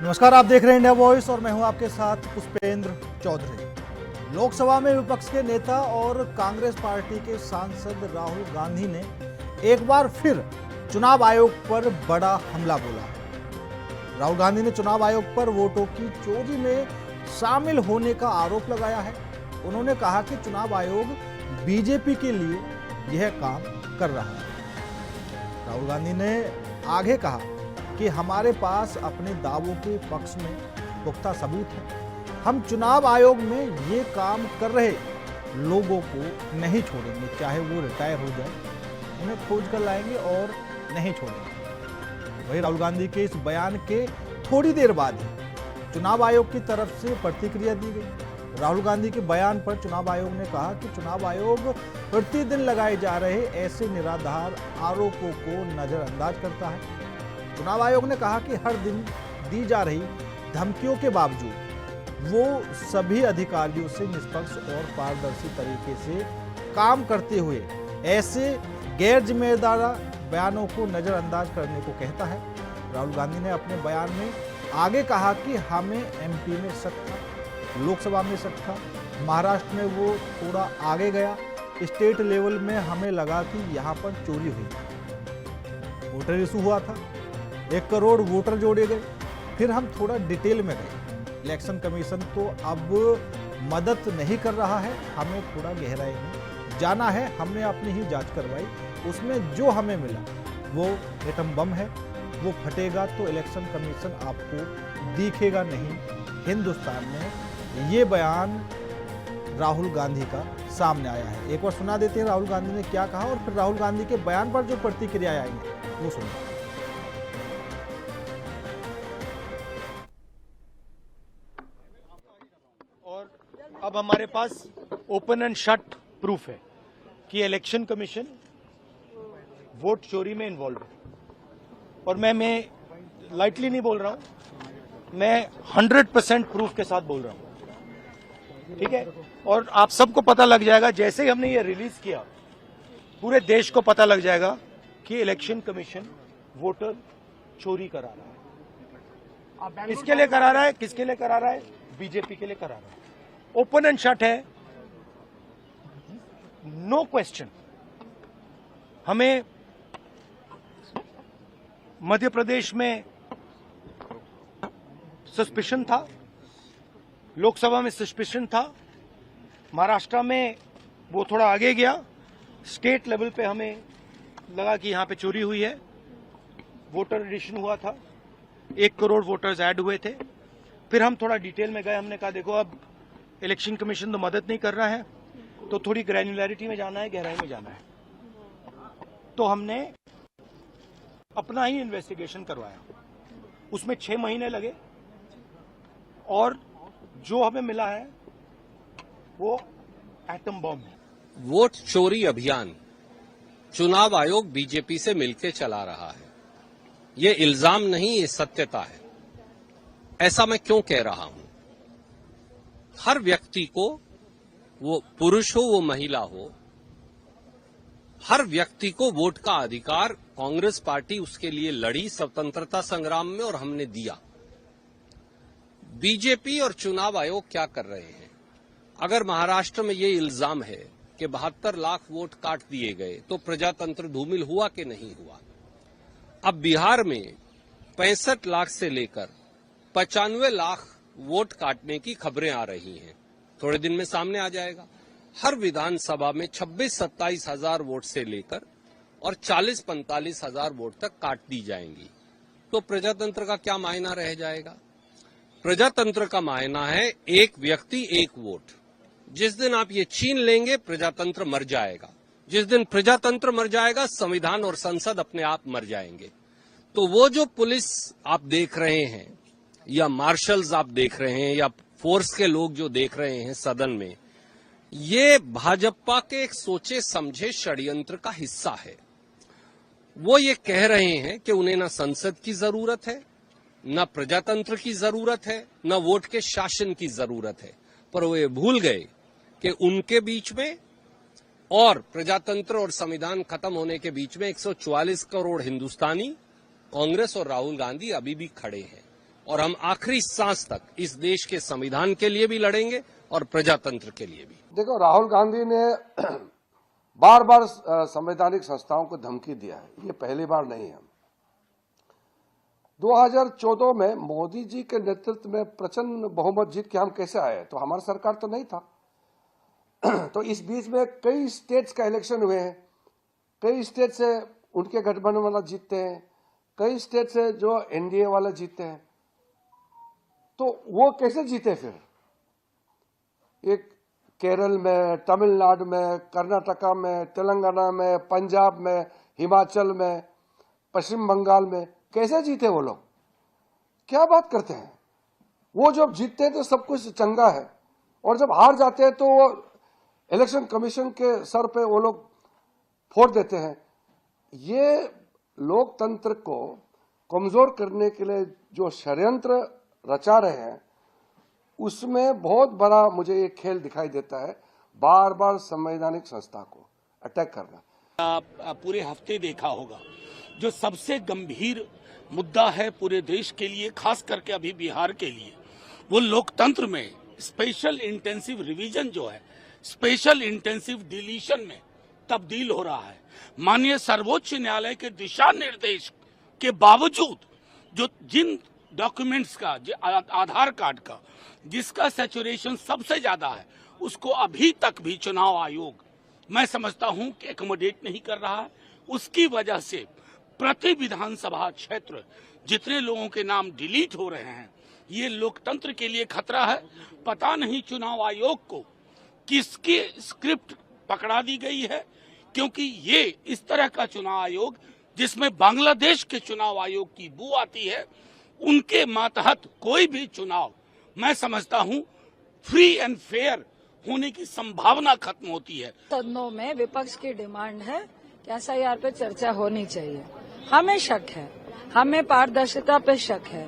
नमस्कार, आप देख रहे हैं इंडिया वॉइस और मैं हूं आपके साथ पुष्पेंद्र चौधरी। लोकसभा में विपक्ष के नेता और कांग्रेस पार्टी के सांसद राहुल गांधी ने एक बार फिर चुनाव आयोग पर बड़ा हमला बोला। राहुल गांधी ने चुनाव आयोग पर वोटों की चोरी में शामिल होने का आरोप लगाया है। उन्होंने कहा कि चुनाव आयोग बीजेपी के लिए यह काम कर रहा है। राहुल गांधी ने आगे कहा कि हमारे पास अपने दावों के पक्ष में पुख्ता सबूत है। हम चुनाव आयोग में ये काम कर रहे लोगों को नहीं छोड़ेंगे, चाहे वो रिटायर हो जाए, उन्हें खोज कर लाएंगे और नहीं छोड़ेंगे। वहीं राहुल गांधी के इस बयान के थोड़ी देर बाद ही चुनाव आयोग की तरफ से प्रतिक्रिया दी गई। राहुल गांधी के बयान पर चुनाव आयोग ने कहा कि चुनाव आयोग प्रतिदिन लगाए जा रहे ऐसे निराधार आरोपों को नजरअंदाज करता है। चुनाव आयोग ने कहा कि हर दिन दी जा रही धमकियों के बावजूद वो सभी अधिकारियों से निष्पक्ष और पारदर्शी तरीके से काम करते हुए ऐसे गैर जिम्मेदार बयानों को नजरअंदाज करने को कहता है। राहुल गांधी ने अपने बयान में आगे कहा कि हमें एमपी में शक था, लोकसभा में शक था, महाराष्ट्र में वो थोड़ा आगे गया, स्टेट लेवल में हमें लगा कि यहाँ पर चोरी हुई, वोटर इशू हुआ था, 1 करोड़ वोटर जोड़े गए। फिर हम थोड़ा डिटेल में गए। इलेक्शन कमीशन तो अब मदद नहीं कर रहा है, हमें थोड़ा गहराई में जाना है। हमने अपनी ही जांच करवाई, उसमें जो हमें मिला वो एटम बम है, वो फटेगा तो इलेक्शन कमीशन आपको दिखेगा नहीं। हिंदुस्तान में ये बयान राहुल गांधी का सामने आया है। एक बार सुना देते हैं राहुल गांधी ने क्या कहा और फिर राहुल गांधी के बयान पर जो प्रतिक्रिया आएंगे वो सुनिए। अब हमारे पास ओपन एंड शट प्रूफ है कि इलेक्शन कमीशन वोट चोरी में इन्वॉल्व है। और मैं लाइटली नहीं बोल रहा हूं, मैं 100% प्रूफ के साथ बोल रहा हूं, ठीक है। और आप सबको पता लग जाएगा, जैसे ही हमने ये रिलीज किया पूरे देश को पता लग जाएगा कि इलेक्शन कमीशन वोटर चोरी करा रहा है। किसके लिए करा रहा है? किसके लिए करा रहा है? बीजेपी के लिए करा रहा है। ओपन एंड शट है, नो क्वेश्चन। हमें मध्य प्रदेश में सस्पिशन था, लोकसभा में सस्पिशन था, महाराष्ट्र में वो थोड़ा आगे गया, स्टेट लेवल पे हमें लगा कि यहां पे चोरी हुई है, वोटर एडिशन हुआ था, 1 करोड़ वोटर्स ऐड हुए थे। फिर हम थोड़ा डिटेल में गए, हमने कहा देखो अब इलेक्शन कमीशन तो मदद नहीं कर रहा है, तो थोड़ी ग्रैन्युलैरिटी में जाना है, गहराई में जाना है। तो हमने अपना ही इन्वेस्टिगेशन करवाया, उसमें 6 महीने लगे और जो हमें मिला है वो एटम बम है। वोट चोरी अभियान चुनाव आयोग बीजेपी से मिलकर चला रहा है। ये इल्जाम नहीं, ये सत्यता है। ऐसा मैं क्यों कह रहा हूं? हर व्यक्ति को, वो पुरुष हो वो महिला हो, हर व्यक्ति को वोट का अधिकार कांग्रेस पार्टी उसके लिए लड़ी स्वतंत्रता संग्राम में और हमने दिया। बीजेपी और चुनाव आयोग क्या कर रहे हैं? अगर महाराष्ट्र में ये इल्जाम है कि 72 लाख वोट काट दिए गए, तो प्रजातंत्र धूमिल हुआ कि नहीं हुआ? अब बिहार में 65 लाख से लेकर 95 लाख वोट काटने की खबरें आ रही हैं, थोड़े दिन में सामने आ जाएगा। हर विधानसभा में 26-27 हजार वोट से लेकर और 40-45 हजार वोट तक काट दी जाएंगी। तो प्रजातंत्र का क्या मायना रह जाएगा? प्रजातंत्र का मायना है एक व्यक्ति एक वोट। जिस दिन आप ये छीन लेंगे, प्रजातंत्र मर जाएगा। जिस दिन प्रजातंत्र मर जाएगा, संविधान और संसद अपने आप मर जाएंगे। तो वो जो पुलिस आप देख रहे हैं या मार्शल्स आप देख रहे हैं या फोर्स के लोग जो देख रहे हैं सदन में, ये भाजपा के एक सोचे समझे षड्यंत्र का हिस्सा है। वो ये कह रहे हैं कि उन्हें ना संसद की जरूरत है, ना प्रजातंत्र की जरूरत है, ना वोट के शासन की जरूरत है, पर वो ये भूल गए कि उनके बीच में और प्रजातंत्र और संविधान खत्म होने के बीच में 144 करोड़ हिंदुस्तानी, कांग्रेस और राहुल गांधी अभी भी खड़े हैं और हम आखिरी सांस तक इस देश के संविधान के लिए भी लड़ेंगे और प्रजातंत्र के लिए भी। देखो, राहुल गांधी ने बार बार संवैधानिक संस्थाओं को धमकी दिया है, ये पहली बार नहीं है। 2014 में मोदी जी के नेतृत्व में प्रचंड बहुमत जीत के हम कैसे आए, तो हमारी सरकार तो नहीं था। तो इस बीच में कई स्टेट्स का इलेक्शन हुए हैं, कई स्टेट से उनके गठबंधन वाला जीतते हैं, कई स्टेट से जो एनडीए वाले जीतते हैं। तो वो कैसे जीते फिर? एक केरल में, तमिलनाडु में, कर्नाटका में, तेलंगाना में, पंजाब में, हिमाचल में, पश्चिम बंगाल में कैसे जीते वो लोग? क्या बात करते हैं? वो जब जीतते हैं तो सब कुछ चंगा है, और जब हार जाते हैं तो वो इलेक्शन कमीशन के सर पे वो लोग फोड़ देते हैं। ये लोकतंत्र को कमजोर करने के लिए जो षड्यंत्र रचा रहे हैं, उसमें बहुत बड़ा मुझे ये खेल दिखाई देता है, बार बार संवैधानिक संस्था को अटैक करना। पूरे हफ्ते देखा होगा, जो सबसे गंभीर मुद्दा है पूरे देश के लिए, खास करके अभी बिहार के लिए, वो लोकतंत्र में स्पेशल इंटेंसिव रिवीजन जो है, स्पेशल इंटेंसिव डिलीशन में तब्दील हो रहा है। माननीय सर्वोच्च न्यायालय के दिशा निर्देश के बावजूद जो जिन डॉक्यूमेंट्स का, आधार कार्ड का, जिसका सैचुरेशन सबसे ज्यादा है, उसको अभी तक भी चुनाव आयोग मैं समझता हूं कि एकोमोडेट नहीं कर रहा है। उसकी वजह से प्रति विधानसभा क्षेत्र जितने लोगों के नाम डिलीट हो रहे हैं, ये लोकतंत्र के लिए खतरा है। पता नहीं चुनाव आयोग को किसकी स्क्रिप्ट पकड़ा दी गई है, क्योंकि ये इस तरह का चुनाव आयोग जिसमें बांग्लादेश के चुनाव आयोग की बू आती है, उनके मातहत कोई भी चुनाव मैं समझता हूं फ्री एंड फेयर होने की संभावना खत्म होती है। सदनों में विपक्ष की डिमांड है कि एसआईआर पे चर्चा होनी चाहिए। हमें शक है, हमें पारदर्शिता पे शक है,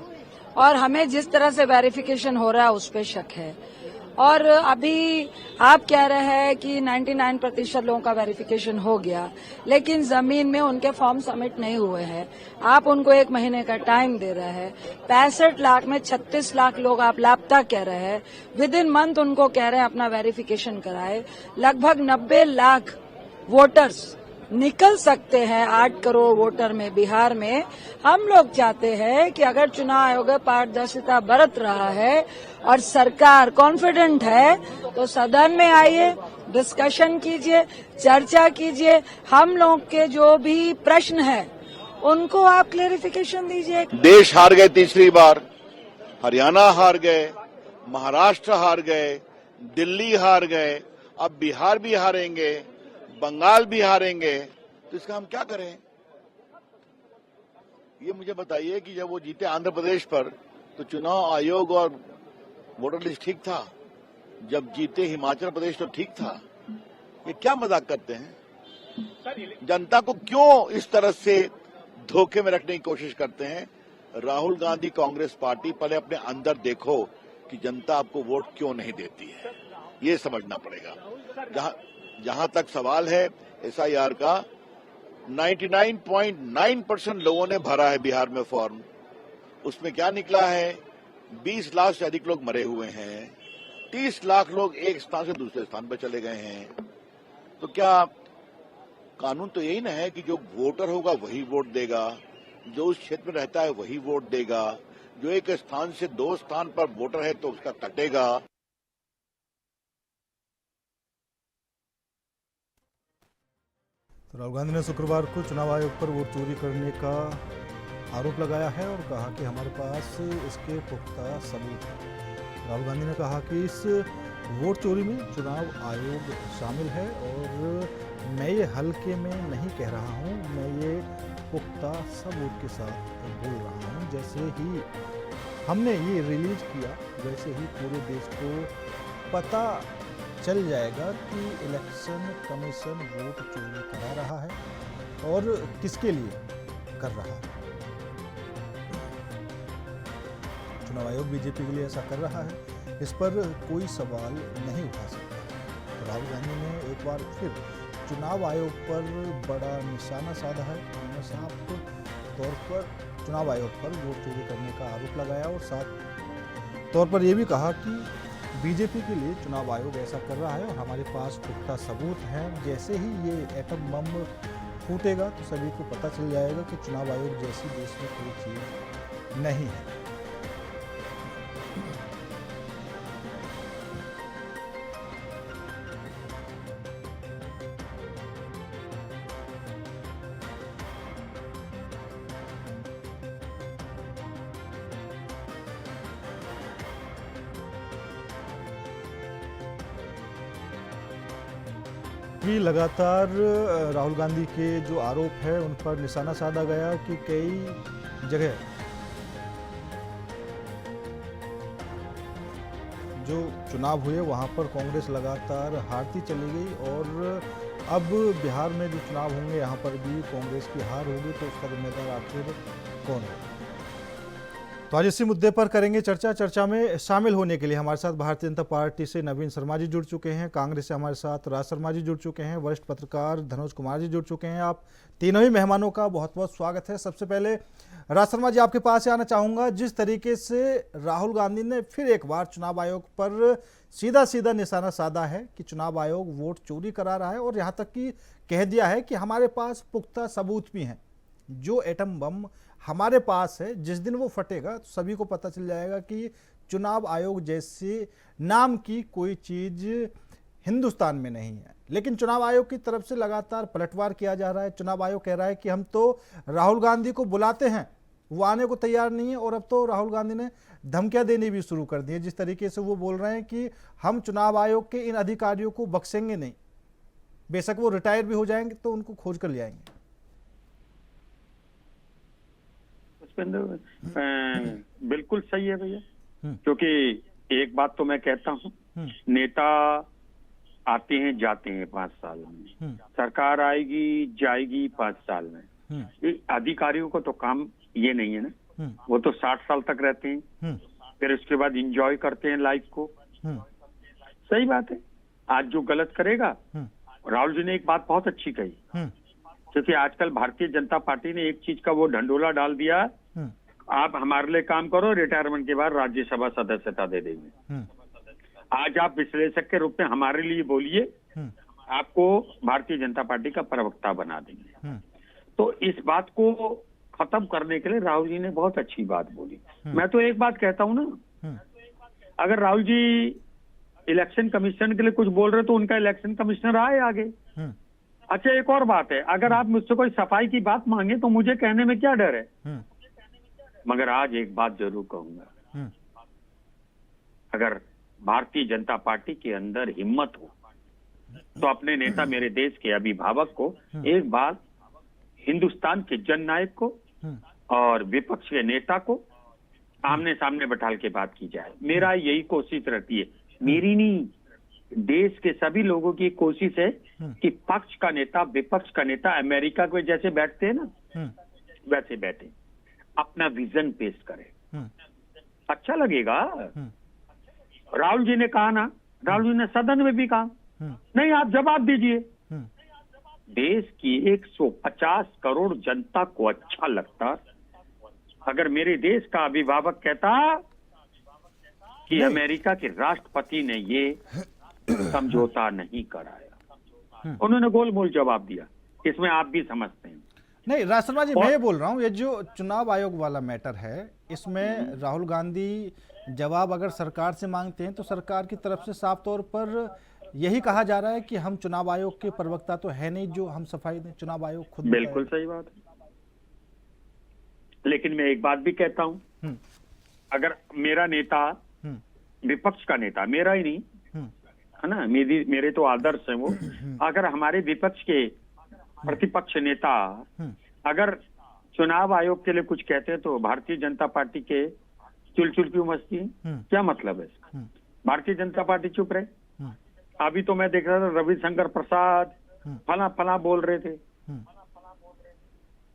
और हमें जिस तरह से वेरिफिकेशन हो रहा है उस पे शक है। और अभी आप कह रहे हैं कि 99% लोगों का वेरिफिकेशन हो गया, लेकिन जमीन में उनके फॉर्म सबमिट नहीं हुए हैं। आप उनको 1 महीने का टाइम दे रहे हैं। 65 लाख में 36 लाख लोग आप लापता कह रहे हैं। विद इन मंथ उनको कह रहे हैं अपना वेरिफिकेशन कराए। लगभग 90 लाख वोटर्स निकल सकते हैं 8 करोड़ वोटर में बिहार में। हम लोग चाहते हैं कि अगर चुनाव आयोग पारदर्शिता बरत रहा है और सरकार कॉन्फिडेंट है, तो सदन में आइए, डिस्कशन कीजिए, चर्चा कीजिए। हम लोग के जो भी प्रश्न है उनको आप क्लेरिफिकेशन दीजिए। देश हार गए तीसरी बार, हरियाणा हार गए, महाराष्ट्र हार गए, दिल्ली हार गए, अब बिहार भी हारेंगे, बंगाल भी हारेंगे, तो इसका हम क्या करें? ये मुझे बताइए कि जब वो जीते आंध्र प्रदेश पर, तो चुनाव आयोग और वोटर लिस्ट ठीक था। जब जीते हिमाचल प्रदेश तो ठीक था। ये क्या मजाक करते हैं? जनता को क्यों इस तरह से धोखे में रखने की कोशिश करते हैं? राहुल गांधी कांग्रेस पार्टी, पहले अपने अंदर देखो कि जनता आपको वोट क्यों नहीं देती है, ये समझना पड़ेगा। जहां तक सवाल है एसआईआर का, 99.9% लोगों ने भरा है बिहार में फॉर्म। उसमें क्या निकला है? 20 लाख से अधिक लोग मरे हुए हैं, 30 लाख लोग एक स्थान से दूसरे स्थान पर चले गए हैं। तो क्या कानून तो यही ना है कि जो वोटर होगा वही वोट देगा, जो उस क्षेत्र में रहता है वही वोट देगा, जो एक स्थान से 2 स्थान पर वोटर है तो उसका कटेगा। तो राहुल गांधी ने शुक्रवार को चुनाव आयोग पर वोट चोरी करने का आरोप लगाया है और कहा कि हमारे पास इसके पुख्ता सबूत है। राहुल गांधी ने कहा कि इस वोट चोरी में चुनाव आयोग शामिल है और मैं ये हल्के में नहीं कह रहा हूँ, मैं ये पुख्ता सबूत के साथ बोल रहा हूँ। जैसे ही हमने ये रिलीज किया, वैसे ही पूरे देश को पता चल जाएगा कि इलेक्शन कमीशन वोट चोरी करा रहा है और किसके लिए कर रहा है। चुनाव आयोग बीजेपी के लिए ऐसा कर रहा है, इस पर कोई सवाल नहीं उठा सकता। तो राहुल गांधी ने एक बार फिर चुनाव आयोग पर बड़ा निशाना साधा है। उन्होंने साफ तौर पर चुनाव आयोग पर वोट चोरी करने का आरोप लगाया और साथ तौर पर यह भी कहा कि बीजेपी के लिए चुनाव आयोग ऐसा कर रहा है और हमारे पास पुख्ता सबूत हैं। जैसे ही ये एटम बम फूटेगा तो सभी को पता चल जाएगा कि चुनाव आयोग जैसी देश में कोई चीज नहीं है। भी लगातार राहुल गांधी के जो आरोप है उन पर निशाना साधा गया कि कई जगह जो चुनाव हुए वहां पर कांग्रेस लगातार हारती चली गई और अब बिहार में जो चुनाव होंगे यहां पर भी कांग्रेस की हार होगी, तो उसका जिम्मेदार आखिर कौन है? तो आज इसी मुद्दे पर करेंगे चर्चा। चर्चा में शामिल होने के लिए हमारे साथ भारतीय जनता पार्टी से नवीन शर्मा जी जुड़ चुके हैं, कांग्रेस से हमारे साथ राज शर्मा जी जुड़ चुके हैं, वरिष्ठ पत्रकार धनोज कुमार जी जुड़ चुके हैं। आप तीनों ही मेहमानों का बहुत बहुत स्वागत है। सबसे पहले राज शर्मा जी, आपके पास आना चाहूँगा। जिस तरीके से राहुल गांधी ने फिर एक बार चुनाव आयोग पर सीधा सीधा निशाना साधा है कि चुनाव आयोग वोट चोरी करा रहा है और यहाँ तक कि कह दिया है कि हमारे पास पुख्ता सबूत भी हैं, जो एटम बम हमारे पास है, जिस दिन वो फटेगा तो सभी को पता चल जाएगा कि चुनाव आयोग जैसे नाम की कोई चीज हिंदुस्तान में नहीं है। लेकिन चुनाव आयोग की तरफ से लगातार पलटवार किया जा रहा है। चुनाव आयोग कह रहा है कि हम तो राहुल गांधी को बुलाते हैं, वो आने को तैयार नहीं है और अब तो राहुल गांधी ने धमकियां देनी भी शुरू कर दी है। जिस तरीके से वो बोल रहे हैं कि हम चुनाव आयोग के इन अधिकारियों को बख्शेंगे नहीं, बेशक वो रिटायर भी हो जाएंगे तो उनको खोज कर ले आएंगे। बिल्कुल सही है भैया, क्योंकि एक बात तो मैं कहता हूँ, नेता आते हैं जाते हैं 5 साल में, सरकार आएगी जाएगी 5 साल में। ये अधिकारियों को तो काम ये नहीं है ना, वो तो 60 साल तक रहते हैं, फिर उसके बाद एंजॉय करते हैं लाइफ को। सही बात है। आज जो गलत करेगा, राहुल जी ने एक बात बहुत अच्छी कही, क्योंकि आजकल भारतीय जनता पार्टी ने एक चीज का वो ढंडोला डाल दिया, आप हमारे लिए काम करो, रिटायरमेंट के बाद राज्यसभा सदस्यता दे देंगे। आज आप विश्लेषक के रूप में हमारे लिए बोलिए, आपको भारतीय जनता पार्टी का प्रवक्ता बना देंगे। तो इस बात को खत्म करने के लिए राहुल जी ने बहुत अच्छी बात बोली। मैं तो एक बात कहता हूँ ना, अगर राहुल जी इलेक्शन कमीशन के लिए कुछ बोल रहे तो उनका इलेक्शन कमिश्नर आए आगे। अच्छा, एक और बात है, अगर आप मुझसे कोई सफाई की बात मांगे तो मुझे कहने में क्या डर है, मगर आज एक बात जरूर कहूंगा, अगर भारतीय जनता पार्टी के अंदर हिम्मत हो तो अपने नेता, मेरे देश के अभिभावक को एक बार हिंदुस्तान के जननायक को और विपक्ष के नेता को आमने सामने बैठाल के बात की जाए। मेरा यही कोशिश रहती है, मेरी नहीं, देश के सभी लोगों की कोशिश है कि पक्ष का नेता विपक्ष का नेता अमेरिका को जैसे बैठते हैं ना, वैसे बैठे, अपना विजन पेश करे, अच्छा लगेगा। राहुल जी ने कहा ना, राहुल जी ने सदन में भी कहा, नहीं आप जवाब दीजिए। देश की 150 करोड़ जनता को अच्छा लगता अगर मेरे देश का अभिभावक कहता कि अमेरिका के राष्ट्रपति ने ये समझौता नहीं कराया। उन्होंने गोल मोल जवाब दिया, इसमें आप भी समझते हैं। नहीं राज शर्मा जी, मैं ये बोल रहा हूँ, ये जो चुनाव आयोग वाला मैटर है, इसमें राहुल गांधी जवाब अगर सरकार से मांगते हैं तो सरकार की तरफ से साफ तौर पर यही कहा जा रहा है कि हम चुनाव आयोग के प्रवक्ता तो है नहीं जो हम सफाई दें। चुनाव आयोग खुद बिल्कुल सही बात है, लेकिन मैं एक बात भी कहता हूँ, अगर मेरा नेता, विपक्ष का नेता, मेरा ही नहीं है ना, मेरे तो आदर्श है वो, अगर हमारे विपक्ष के प्रतिपक्ष नेता अगर चुनाव आयोग के लिए कुछ कहते हैं तो भारतीय जनता पार्टी के चुलचुल क्यों मचती है? क्या मतलब है इसका? भारतीय जनता पार्टी चुप रहे। अभी तो मैं देख रहा था रविशंकर प्रसाद फला फला बोल रहे थे।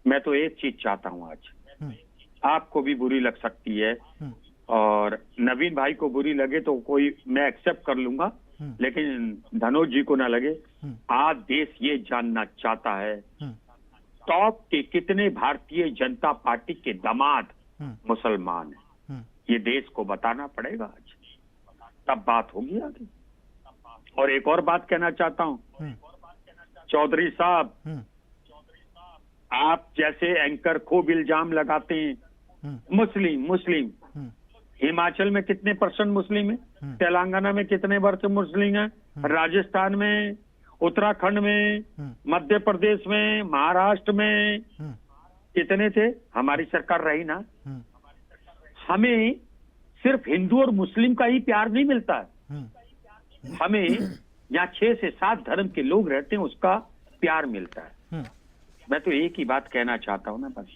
मैं तो एक चीज चाहता हूं, आज आपको भी बुरी लग सकती है और नवीन भाई को बुरी लगे तो कोई मैं एक्सेप्ट कर लूंगा, लेकिन धनोज जी को ना लगे। आज देश ये जानना चाहता है टॉप के कितने भारतीय जनता पार्टी के दामाद मुसलमान हैं, ये देश को बताना पड़ेगा आज, तब बात होगी आगे। और एक और बात कहना चाहता हूं, चौधरी साहब, आप जैसे एंकर खूब इल्जाम लगाते हैं मुस्लिम, हिमाचल में कितने % मुस्लिम है, तेलंगाना में कितने % मुस्लिम है, राजस्थान में, उत्तराखंड में, मध्य प्रदेश में, महाराष्ट्र में कितने थे? हमारी सरकार रही ना। हमें सिर्फ हिंदू और मुस्लिम का ही प्यार नहीं मिलता है, हमें यहाँ 6 से 7 धर्म के लोग रहते हैं, उसका प्यार मिलता है। मैं तो एक ही बात कहना चाहता हूं ना, बस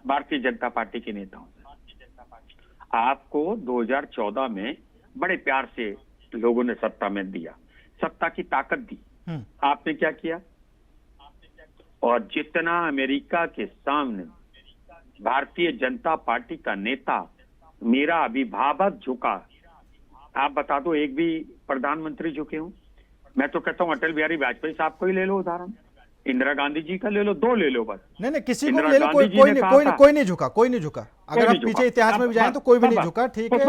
भारतीय जनता पार्टी के नेताओं से, आपको 2014 में बड़े प्यार से लोगों ने सत्ता में दिया, सत्ता की ताकत दी, आपने क्या किया? और जितना अमेरिका के सामने भारतीय जनता पार्टी का नेता, मेरा अभिभावक झुका, आप बता दो एक भी प्रधानमंत्री झुके हूं? मैं तो कहता हूं अटल बिहारी वाजपेयी साहब को ही ले लो उदाहरण, इंदिरा गांधी जी का ले लो, 2 ले लो बस। नहीं, किसी को ले लो, कोई नहीं झुका। अगर आप पीछे इतिहास में भी जाएं तो कोई भी नहीं झुका, ठीक है।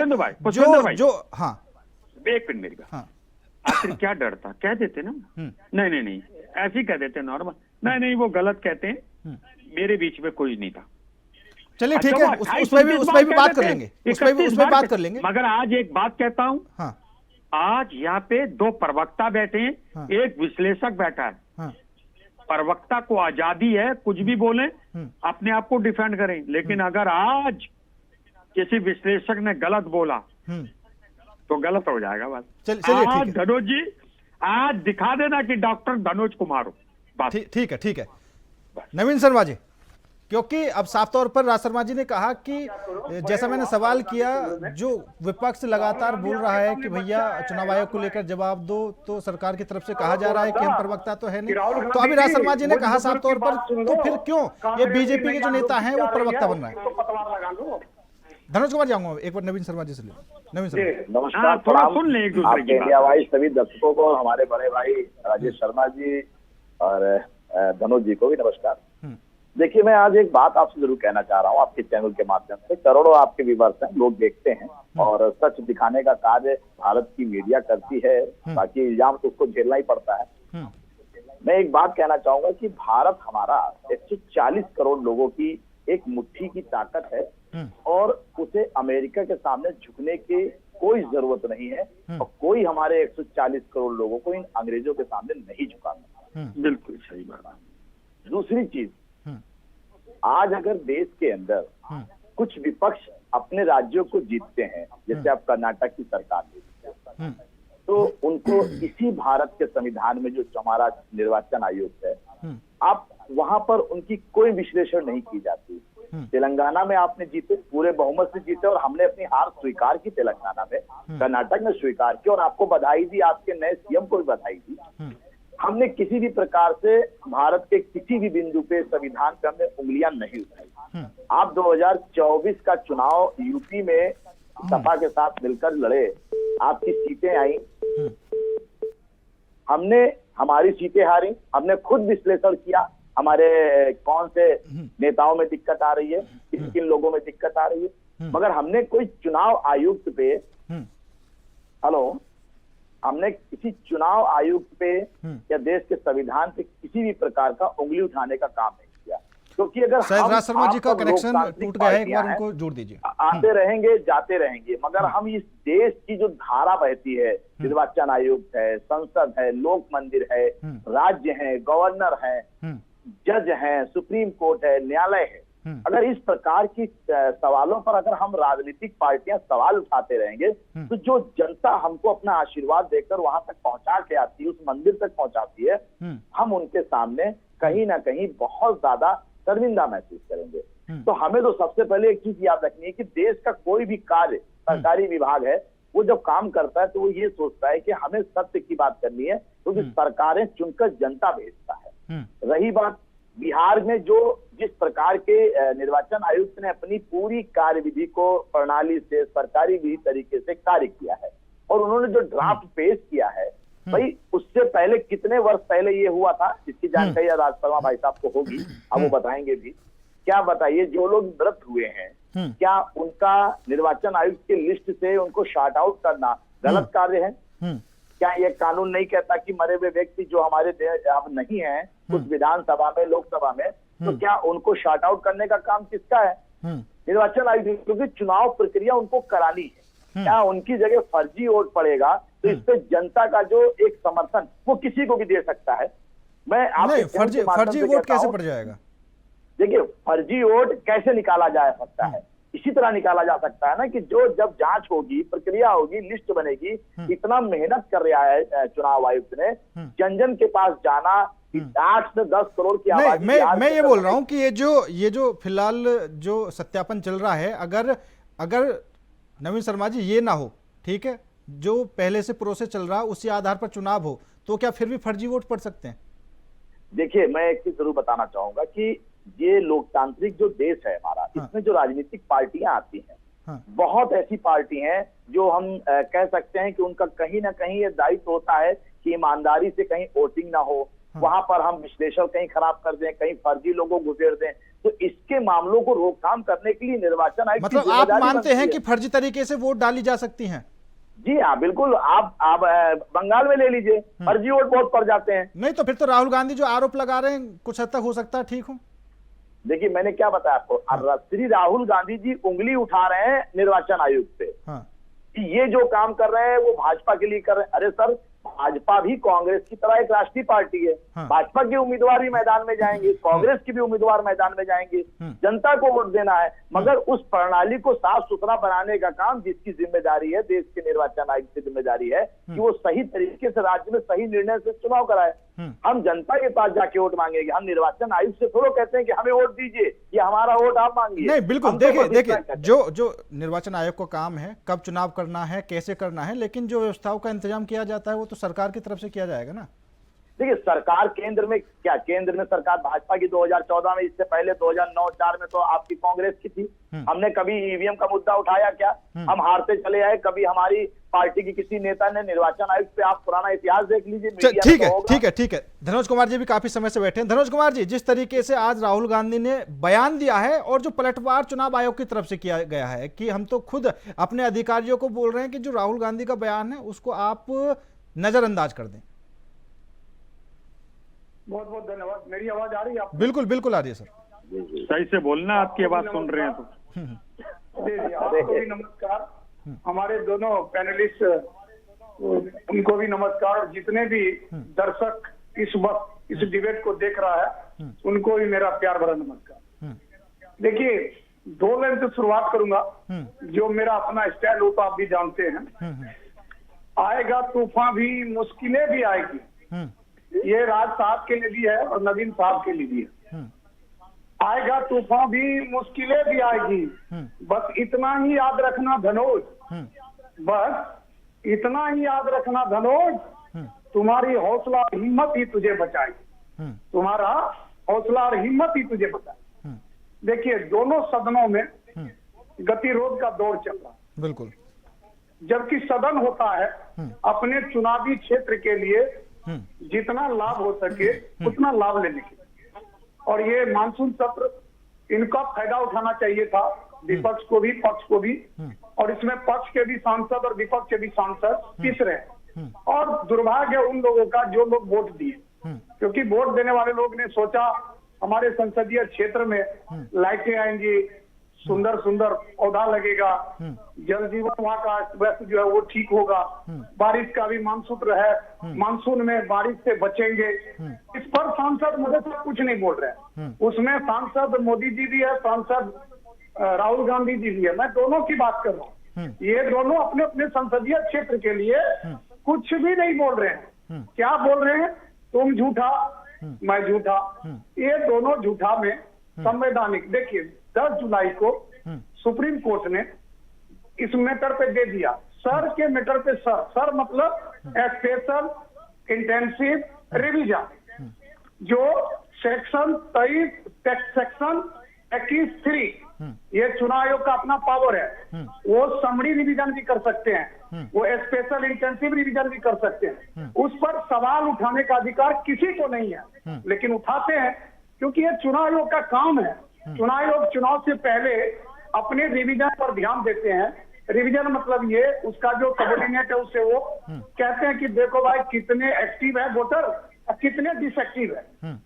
जो हाँ, एक मिनट मेरी बात, आखिर क्या डर था? कह देते ना, नहीं, ऐसे ही कह देते नॉर्मल, नहीं वो गलत कहते हैं, मेरे बीच में कोई नहीं था। चलिए ठीक है, उस पर भी बात कर लेंगे, उस पर बात कर लेंगे। मगर आज एक बात कहता हूं, हाँ, आज यहाँ पे 2 प्रवक्ता बैठे हैं, हाँ, एक विश्लेषक बैठा है। हाँ, प्रवक्ता को आजादी है, कुछ भी बोले, अपने आप को डिफेंड करें, लेकिन अगर आज किसी विश्लेषक ने गलत बोला तो गलत हो जाएगा बस। चलिए आज धनोज जी, आज दिखा देना कि डॉक्टर धनोज कुमार हो, बस। ठीक है। नवीन शर्मा जी, क्योंकि अब साफ तौर पर राज शर्मा जी ने कहा कि जैसा मैंने सवाल किया, जो विपक्ष लगातार बोल रहा है कि भैया चुनाव आयोग को लेकर जवाब दो, तो सरकार की तरफ से कहा जा रहा है कि हम प्रवक्ता तो है नहीं। तो अभी राज शर्मा जी ने कहा साफ तौर पर, तो फिर क्यों ये बीजेपी के जो नेता हैं वो प्रवक्ता बन रहे हैं? धनुष कुमार जाऊंगा एक बार नवीन शर्मा जी से। नवीन शर्मा, नमस्कार, थोड़ा सुन ले एक दूसरे की इंडिया वाइज सभी दर्शकों को, हमारे बड़े भाई राजेश शर्मा जी और धनुष जी को भी नमस्कार। देखिए, मैं आज एक बात आपसे जरूर कहना चाह रहा हूँ आपके चैनल के माध्यम से। करोड़ों आपके व्यूअर्स हैं, लोग देखते हैं, और सच दिखाने का कार्य भारत की मीडिया करती है, बाकी इल्जाम तो उसको झेलना ही पड़ता है। मैं एक बात कहना चाहूंगा कि भारत हमारा 140 करोड़ लोगों की एक मुट्ठी की ताकत है, और उसे अमेरिका के सामने झुकने की कोई जरूरत नहीं है, और कोई हमारे 140 करोड़ लोगों को इन अंग्रेजों के सामने नहीं झुकाना। बिल्कुल सही बात। दूसरी चीज, आज अगर देश के अंदर कुछ विपक्ष अपने राज्यों को जीतते हैं, जैसे अब कर्नाटक की सरकार है, तो उनको इसी भारत के संविधान में जो हमारा निर्वाचन आयोग है, आप वहां पर उनकी कोई विश्लेषण नहीं की जाती। तेलंगाना में आपने जीते, पूरे बहुमत से जीते, और हमने अपनी हार स्वीकार की तेलंगाना में, कर्नाटक में स्वीकार की, और आपको बधाई दी, आपके नए सीएम को भी बधाई दी। हमने किसी भी प्रकार से भारत के किसी भी बिंदु पे संविधान पे हमने उंगलियां नहीं उठाई। आप 2024 का चुनाव यूपी में सपा के साथ मिलकर लड़े, आपकी सीटें आई, हमने हमारी सीटें हारी, हमने खुद विश्लेषण किया हमारे कौन से नेताओं में दिक्कत आ रही है, किन किन लोगों में दिक्कत आ रही है, मगर हमने कोई चुनाव आयुक्त पे हमने किसी चुनाव आयुक्त पे या देश के संविधान पे किसी भी प्रकार का उंगली उठाने का काम नहीं किया। क्योंकि अगर राज शर्मा जी का कनेक्शन टूट गया है, एक बार उनको जोड़ दीजिए। आते रहेंगे, जाते रहेंगे, मगर हम इस देश की जो धारा बहती है, निर्वाचन आयोग है, संसद है, लोक मंदिर है, राज्य है, गवर्नर है, जज है, सुप्रीम कोर्ट है, न्यायालय है, अगर इस प्रकार की सवालों पर अगर हम राजनीतिक पार्टियां सवाल उठाते रहेंगे, तो जो जनता हमको अपना आशीर्वाद देकर वहां तक पहुंचा के आती है, उस मंदिर तक पहुंचाती है, हम उनके सामने कहीं ना कहीं बहुत ज्यादा शर्मिंदा महसूस करेंगे। तो हमें तो सबसे पहले एक चीज याद रखनी है कि देश का कोई भी कार्य, सरकारी विभाग है, वो जब काम करता है तो वो ये सोचता है कि हमें सत्य की बात करनी है, क्योंकि सरकारें चुनकर जनता भेजता है। रही बात बिहार में, जो जिस प्रकार के निर्वाचन आयुक्त ने अपनी पूरी कार्यविधि को प्रणाली से, सरकारी विधि तरीके से कार्य किया है, और उन्होंने जो ड्राफ्ट पेश किया है, भाई उससे पहले कितने वर्ष पहले ये हुआ था, इसकी जानकारी राज शर्मा भाई साहब को होगी, अब वो बताएंगे भी। क्या बताइए, जो लोग मृत हुए हैं, क्या उनका निर्वाचन आयोग की लिस्ट से उनको शॉर्ट आउट करना गलत कार्य है? क्या ये कानून नहीं कहता कि मरे हुए व्यक्ति जो हमारे अब नहीं है उस विधानसभा में, लोकसभा में, तो क्या उनको शॉर्ट आउट करने का काम किसका है? निर्वाचन आयोग, क्योंकि चुनाव प्रक्रिया उनको करानी है। क्या उनकी जगह फर्जी वोट पड़ेगा तो इस पे जनता का जो एक समर्थन वो किसी को भी दे सकता है। मैं आपको फर्जी वोट कैसे पड़ जाएगा? देखिए, फर्जी वोट कैसे निकाला जा सकता है, इसी तरह निकाला जा सकता है ना कि जो जब जांच होगी, प्रक्रिया होगी, लिस्ट बनेगी, इतना मेहनत कर रहा है चुनाव आयुक्त ने, जन जन के पास जाना, 8 से 10 करोड़ की आबादी। मैं ये बोल रहा हूं कि ये जो फिलहाल जो सत्यापन चल रहा है, अगर नवीन शर्मा जी ये ना हो, ठीक है, जो पहले से प्रोसेस चल रहा है उसी आधार पर चुनाव हो, तो क्या फिर भी फर्जी वोट पड़ सकते हैं? देखिए, मैं एक चीज जरूर बताना चाहूंगा कि ये लोकतांत्रिक जो देश है हमारा, इसमें जो राजनीतिक पार्टियां आती हैं, बहुत ऐसी पार्टी हैं जो हम कह सकते हैं कि उनका कहीं ना कहीं ये दायित्व होता है कि ईमानदारी से कहीं वोटिंग ना हो, वहां पर हम विश्लेषण कहीं खराब कर दें, कहीं फर्जी लोगों को घुसेड़ दें। तो इसके मामलों को रोकथाम करने के लिए निर्वाचन आयोग, मतलब आप मानते हैं कि फर्जी तरीके से वोट डाली जा सकती हैं? जी हाँ, बिल्कुल। आप बंगाल में ले लीजिए, फर्जी वोट बहुत पड़ जाते हैं। नहीं तो फिर तो राहुल गांधी जो आरोप लगा रहे हैं कुछ हद तक हो सकता है ठीक हो। देखिए, मैंने क्या बताया आपको, श्री राहुल गांधी जी उंगली उठा रहे हैं निर्वाचन आयोग पे कि ये जो काम कर रहे हैं वो भाजपा के लिए कर रहे हैं। अरे सर, भाजपा भी कांग्रेस की तरह एक राष्ट्रीय पार्टी है। भाजपा के उम्मीदवार भी मैदान में जाएंगे, कांग्रेस के भी उम्मीदवार मैदान में जाएंगे, जनता को वोट देना है। मगर उस प्रणाली को साफ सुथरा बनाने का काम जिसकी जिम्मेदारी है, देश के निर्वाचन आयोग की जिम्मेदारी है कि वो सही तरीके से राज्य में सही निर्णय से चुनाव कराए। हम जनता के पास जाके वोट मांगेंगे, हम निर्वाचन आयोग से थोड़ा कहते हैं कि हमें वोट दीजिए या हमारा वोट आप मांगिए। नहीं, बिल्कुल। देखिए जो निर्वाचन आयोग का काम है, कब चुनाव करना है, कैसे करना है, लेकिन जो व्यवस्थाओं का इंतजाम किया जाता है वो तो सरकार की तरफ से किया जाएगा ना। देखिए, सरकार केंद्र में क्या, केंद्र में सरकार भाजपा की 2014 में, इससे पहले 2009-4 में तो आपकी कांग्रेस की थी। हमने कभी ईवीएम का मुद्दा उठाया क्या? हम हारते चले आए। कभी हमारी पार्टी की किसी नेता ने निर्वाचन आयोग पे, आप पुराना इतिहास देख लीजिए। ठीक है। धनोज कुमार जी भी काफी समय से बैठे हैं। धनोज कुमार जी, जिस तरीके से आज राहुल गांधी ने बयान दिया है और जो पलटवार चुनाव आयोग की तरफ से किया गया है कि हम तो खुद अपने अधिकारियों को बोल रहे हैं कि जो राहुल गांधी का बयान है उसको आप नजरअंदाज कर दें। बहुत बहुत धन्यवाद। मेरी आवाज आ रही है आपको? बिल्कुल आ रही है सर। सही से बोलना, आपकी आवाज सुन रहे हैं तो। आपको भी नमस्कार, हमारे दोनों पैनलिस्ट उनको भी नमस्कार, और जितने भी दर्शक इस वक्त इस डिबेट को देख रहा है उनको भी मेरा प्यार भरा नमस्कार। देखिए, 2 लाइन से शुरुआत करूंगा, जो मेरा अपना स्टाइल हो तो आप भी जानते हैं। आएगा तूफान भी, मुश्किलें भी आएगी, ये राज साहब के लिए भी है और नवीन साहब के लिए भी है। आएगा तूफान भी, मुश्किलें भी आएगी, बस इतना ही याद रखना धनोज, बस इतना ही याद रखना धनोज, तुम्हारी हौसला और हिम्मत ही तुझे बचाएगी, तुम्हारा हौसला और हिम्मत ही तुझे बचाएगी। देखिए, दोनों सदनों में गतिरोध का दौर चल रहा है। बिल्कुल। जबकि सदन होता है अपने चुनावी क्षेत्र के लिए जितना लाभ हो सके उतना लाभ लेने के लिए, और ये मानसून सत्र इनका फायदा उठाना चाहिए था, विपक्ष को भी पक्ष को भी, और इसमें पक्ष के भी सांसद और विपक्ष के भी सांसद पिस रहे हैं। और दुर्भाग्य उन लोगों का जो लोग वोट दिए, क्योंकि वोट देने वाले लोग ने सोचा हमारे संसदीय क्षेत्र में लाइटें आएंगी, सुंदर सुंदर पौधा लगेगा, जल जीवन वहाँ का वैसे जो है वो ठीक होगा, बारिश का भी मानसूत्र है, मानसून में बारिश से बचेंगे। इस पर सांसद मुझे तो कुछ नहीं बोल रहे हैं। उसमें सांसद मोदी जी भी है, सांसद राहुल गांधी जी भी है, मैं दोनों की बात कर रहा हूँ। ये दोनों अपने अपने संसदीय क्षेत्र के लिए कुछ भी नहीं बोल रहे हैं। क्या बोल रहे हैं? तुम झूठा, मैं झूठा, ये दोनों झूठा में संवैधानिक। देखिए, 10 जुलाई को सुप्रीम कोर्ट ने इस मैटर पे दे दिया, सर के मैटर पे सर मतलब स्पेशल इंटेंसिव रिवीजन, जो सेक्शन 23 सेक्शन 21(3) ये चुनाव आयोग का अपना पावर है। वो समरी रिवीजन भी कर सकते हैं, वो स्पेशल इंटेंसिव रिवीजन भी कर सकते हैं। उस पर सवाल उठाने का अधिकार किसी को नहीं है, लेकिन उठाते हैं क्योंकि ये चुनाव आयोग का काम है। चुनाव आयोग चुनाव से पहले अपने रिवीजन पर ध्यान देते हैं। रिवीजन मतलब ये उसका जो सबोर्डिनेट है उससे वो कहते हैं कि देखो भाई कितने एक्टिव है वोटर, कितने डिसएक्टिव है,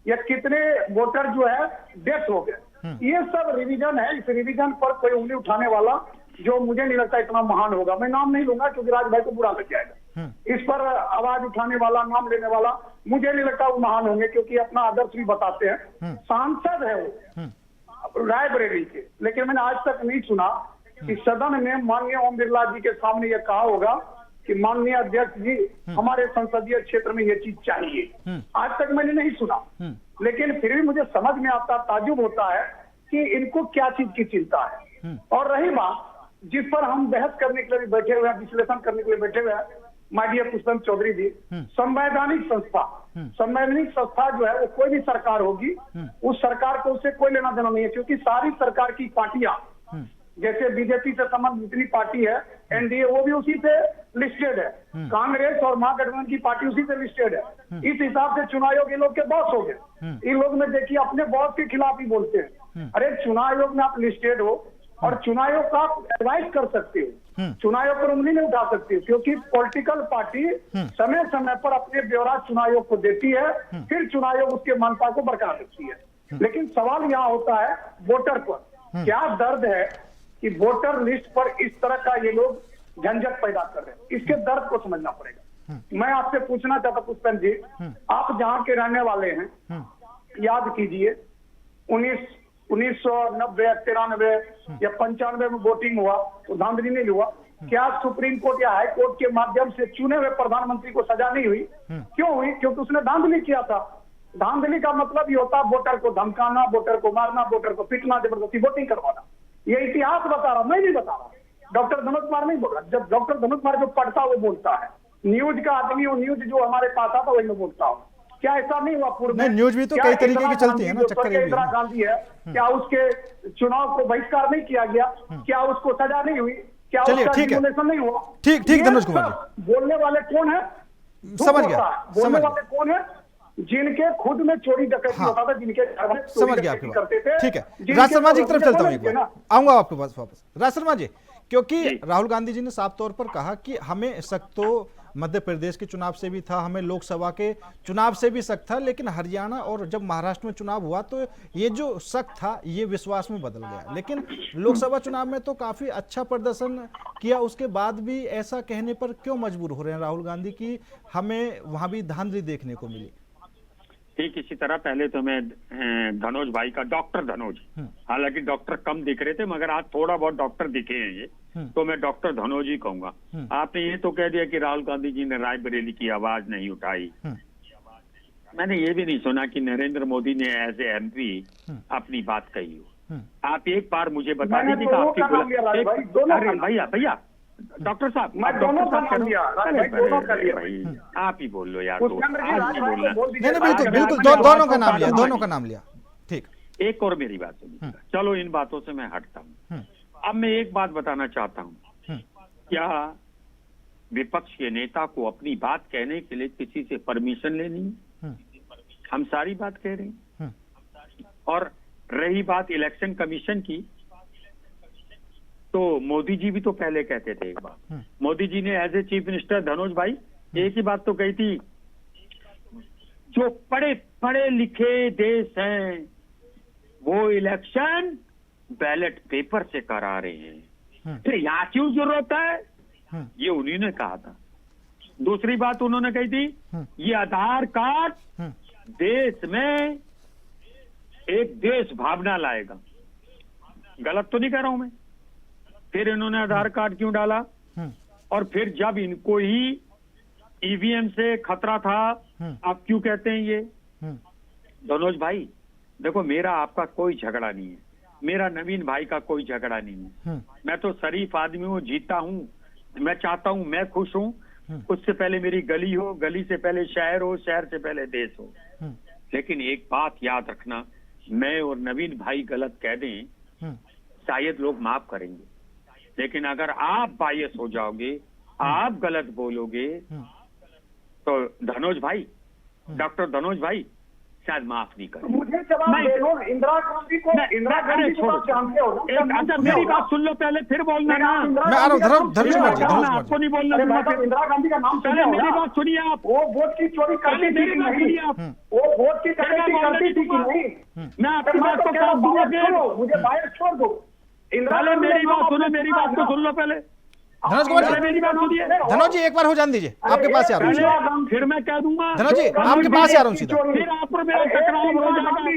या कितने वोटर जो है डेथ हो गए। ये सब रिवीजन है। इस रिवीजन पर कोई उंगली उठाने वाला जो मुझे नहीं लगता इतना महान होगा, मैं नाम नहीं लूंगा क्योंकि राज भाई को बुरा लग जाएगा। इस पर आवाज उठाने वाला, नाम लेने वाला, मुझे नहीं लगता वो महान होंगे क्योंकि अपना आदर्श भी बताते हैं। सांसद है वो रायबरेली के, लेकिन मैंने आज तक नहीं सुना कि सदन में माननीय ओम बिरला जी के सामने ये कहा होगा कि माननीय अध्यक्ष जी हमारे संसदीय क्षेत्र में ये चीज चाहिए। आज तक मैंने नहीं सुना, लेकिन फिर भी मुझे समझ में आता, ताजुब होता है कि इनको क्या चीज की चिंता है। और रही बात जिस पर हम बहस करने के लिए बैठे हुए हैं, विश्लेषण करने के लिए बैठे हुए हैं, माय डियर पुष्पेंद्र चौधरी जी, संवैधानिक संस्था जो है वो कोई भी सरकार होगी, उस सरकार को उससे कोई लेना देना नहीं है, क्योंकि सारी सरकार की पार्टियां, जैसे बीजेपी से संबंधित जितनी पार्टी है, एनडीए, वो भी उसी से लिस्टेड है, कांग्रेस और महागठबंधन की पार्टी उसी से लिस्टेड है। इस हिसाब से चुनाव आयोग इन लोग के बॉस हो गए। इन लोग में देखिए अपने बॉस के खिलाफ ही बोलते हैं। अरे चुनाव आयोग में आप लिस्टेड हो और चुनाव आयोग का आप एडवाइस कर सकते हो, चुनाव आयोग पर उंगली नहीं उठा सकते हो, क्योंकि पॉलिटिकल पार्टी समय समय पर अपने ब्यौरा चुनाव आयोग को देती है, फिर चुनाव आयोग उसके मान्यता को बरकरार रखती है। लेकिन सवाल यहाँ होता है वोटर पर, क्या दर्द है कि वोटर लिस्ट पर इस तरह का ये लोग झंझट पैदा कर रहे हैं। इसके दर्द को समझना पड़ेगा। मैं आपसे पूछना चाहता पुष्पेंद्र जी, आप जहाँ के रहने वाले हैं, याद कीजिए 1990, 93 या 95 में वोटिंग हुआ तो धांधली नहीं हुआ। क्या सुप्रीम कोर्ट या हाई कोर्ट के माध्यम से चुने हुए प्रधानमंत्री को सजा नहीं हुई? क्यों हुई? क्योंकि उसने धांधली किया था। धांधली का मतलब ये होता है वोटर को धमकाना, वोटर को मारना, वोटर को पीटना, जबरदस्ती वोटिंग करवाना। ये इतिहास बता रहा, मैं नहीं बता रहा, डॉक्टर धनुष कुमार नहीं बोल रहा। जब डॉक्टर धनुष कुमार जो पढ़ता वो बोलता है, न्यूज का आदमी, वो न्यूज जो हमारे पास आता वही मैं बोलता हूँ। क्या ऐसा नहीं हुआ पूर्व में? न्यूज भी तो कई तरीके की चलती है ना, चक्कर ये भी इंदिरा गांधी है, क्या उसके चुनाव को बहिष्कार नहीं किया गया? क्या उसको सजा नहीं हुई? क्या उसका रिजोल्यूशन नहीं हुआ? ठीक धनुष कुमार जी, बोलने वाले कौन है? समझ गया, बोलने वाले कौन है? जिनके खुद में चोरी डकैती होता था, जिनके घर में समझ गया आपकी बात। ठीक है, राज शर्मा जी की तरफ चलता हूँ, एक बार आऊंगा आपके पास वापस। राज शर्मा जी, क्योंकि राहुल गांधी जी ने साफ तौर पर कहा कि हमें शक तो मध्य प्रदेश के चुनाव से भी था, हमें लोकसभा के चुनाव से भी शक था, लेकिन हरियाणा और जब महाराष्ट्र में चुनाव हुआ तो ये जो शक था ये विश्वास में बदल गया। लेकिन लोकसभा चुनाव में तो काफी अच्छा प्रदर्शन किया, उसके बाद भी ऐसा कहने पर क्यों मजबूर हो रहे हैं राहुल गांधी की हमें वहां भी धांधली देखने को मिली? ठीक इसी तरह पहले तो मैं धनोज भाई का, डॉक्टर धनोज, हालांकि डॉक्टर कम दिख रहे थे मगर आज थोड़ा बहुत डॉक्टर दिखे हैं ये, तो मैं डॉक्टर धनोज ही कहूंगा। आपने ये तो कह दिया कि राहुल गांधी जी ने रायबरेली की आवाज नहीं उठाई। मैंने ये भी नहीं सुना कि नरेंद्र मोदी ने एज ए एमपी अपनी बात कही हो। आप एक बार मुझे बता दीजिए भैया डॉक्टर साहब, मैं दोनों का नाम लिया, भाई आप ही बोल लो यार, बिल्कुल दोनों का नाम लिया, दोनों का नाम लिया। ठीक, एक और मेरी बात सुनिए, चलो इन बातों से मैं हटता हूँ। अब मैं एक बात बताना चाहता हूँ, क्या विपक्ष के नेता को अपनी बात कहने के लिए किसी से परमिशन लेनी है? हम सारी बात कह रहे हैं। और रही बात इलेक्शन कमीशन की, तो मोदी जी भी तो पहले कहते थे एक बात, मोदी जी ने एज ए चीफ मिनिस्टर धनोज भाई एक ही बात तो कही थी, जो पढ़े पढ़े लिखे देश हैं वो इलेक्शन बैलेट पेपर से करा रहे हैं, फिर यहाँ क्यों जरूरत है? ये उन्हीं ने कहा था। दूसरी बात उन्होंने कही थी, ये आधार कार्ड देश में एक देश भावना लाएगा। गलत तो नहीं कह रहा हूं मैं। फिर इन्होंने आधार कार्ड क्यों डाला? और फिर जब इनको ही ईवीएम से खतरा था, आप क्यों कहते हैं ये? धनोज भाई देखो, मेरा आपका कोई झगड़ा नहीं है, मेरा नवीन भाई का कोई झगड़ा नहीं है। मैं तो शरीफ आदमी हूँ, जीता हूँ, मैं चाहता हूँ मैं खुश हूँ, उससे पहले मेरी गली हो, गली से पहले शहर हो, शहर से पहले देश हो। लेकिन एक बात याद रखना, मैं और नवीन भाई गलत कह दें, शायद लोग माफ करेंगे, लेकिन अगर आप बायस हो जाओगे, आप गलत बोलोगे, तो धनोज भाई, डॉक्टर धनोज भाई शायद माफ नहीं करें। मुझे जवाब दे दो, इंदिरा गांधी को जानते हो ना? अच्छा मेरी बात सुन लो पहले, फिर बोलना ना। मैं आ रहा हूँ, धनुष कुमार जी, आपको नहीं बोलना। इंदिरा गांधी का नाम पहले मेरी बात सुनिए आप। वो वोट की चोरी करती थी कि नहीं? वो वोट की चोरी करती थी कि नहीं? मैं आपकी बात को काट दूंगा। मुझे बायस छोड़ दो। पहले मेरी बात सुनो, मेरी बात को सुन लो पहले। धनोज कुमार जी, मेरी बात सुनिए। धनोज जी एक बार हो जान दीजिए, आपके पास आ रहा हूँ। फिर मैं कह दूंगा। धनोज जी आपके पास आ रहा हूँ सीधा। फिर आप पर मेरा टकराव हो जाएगा।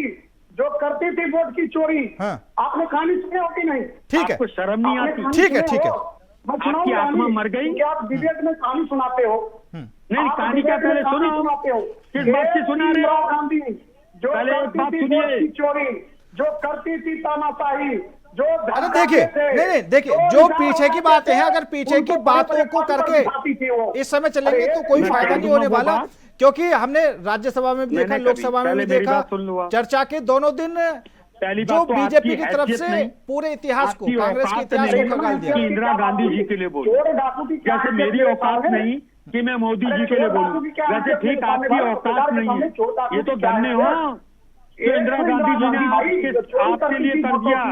जो करती थी वोट की चोरी, आपने कहानी सुनी होती नहीं? ठीक है, आपको शर्म नहीं आती? ठीक है, ठीक है। आपकी आत्मा मर गई? क्या आप डिबेट में कहानी सुनाते हो? नहीं, कहानी क्या पहले सुनो। सुनाते हो किस बात की सुना रहे हो? गांधी जो पहले एक बात सुनिए। चोरी जो करती थी तानाशाही, जो अरे देखिए, नहीं देखिए, जो पीछे की बातें हैं, अगर पीछे की बातों को करके इस समय चलेंगे तो कोई फायदा नहीं होने वाला, क्योंकि हमने राज्यसभा में भी देखा, लोकसभा में भी देखा, चर्चा के दोनों दिन जो बीजेपी की तरफ से पूरे इतिहास को, कांग्रेस के इतिहास को खंगाल दिया। इंदिरा गांधी जी के लिए बोलूं, जैसे मेरी औकात नहीं कि मैं मोदी जी के लिए बोलूं, वैसे ठीक आपकी औकात नहीं है, ये तो धन्य हो तो इंदिरा गांधी जी ने आपके लिए कर दिया।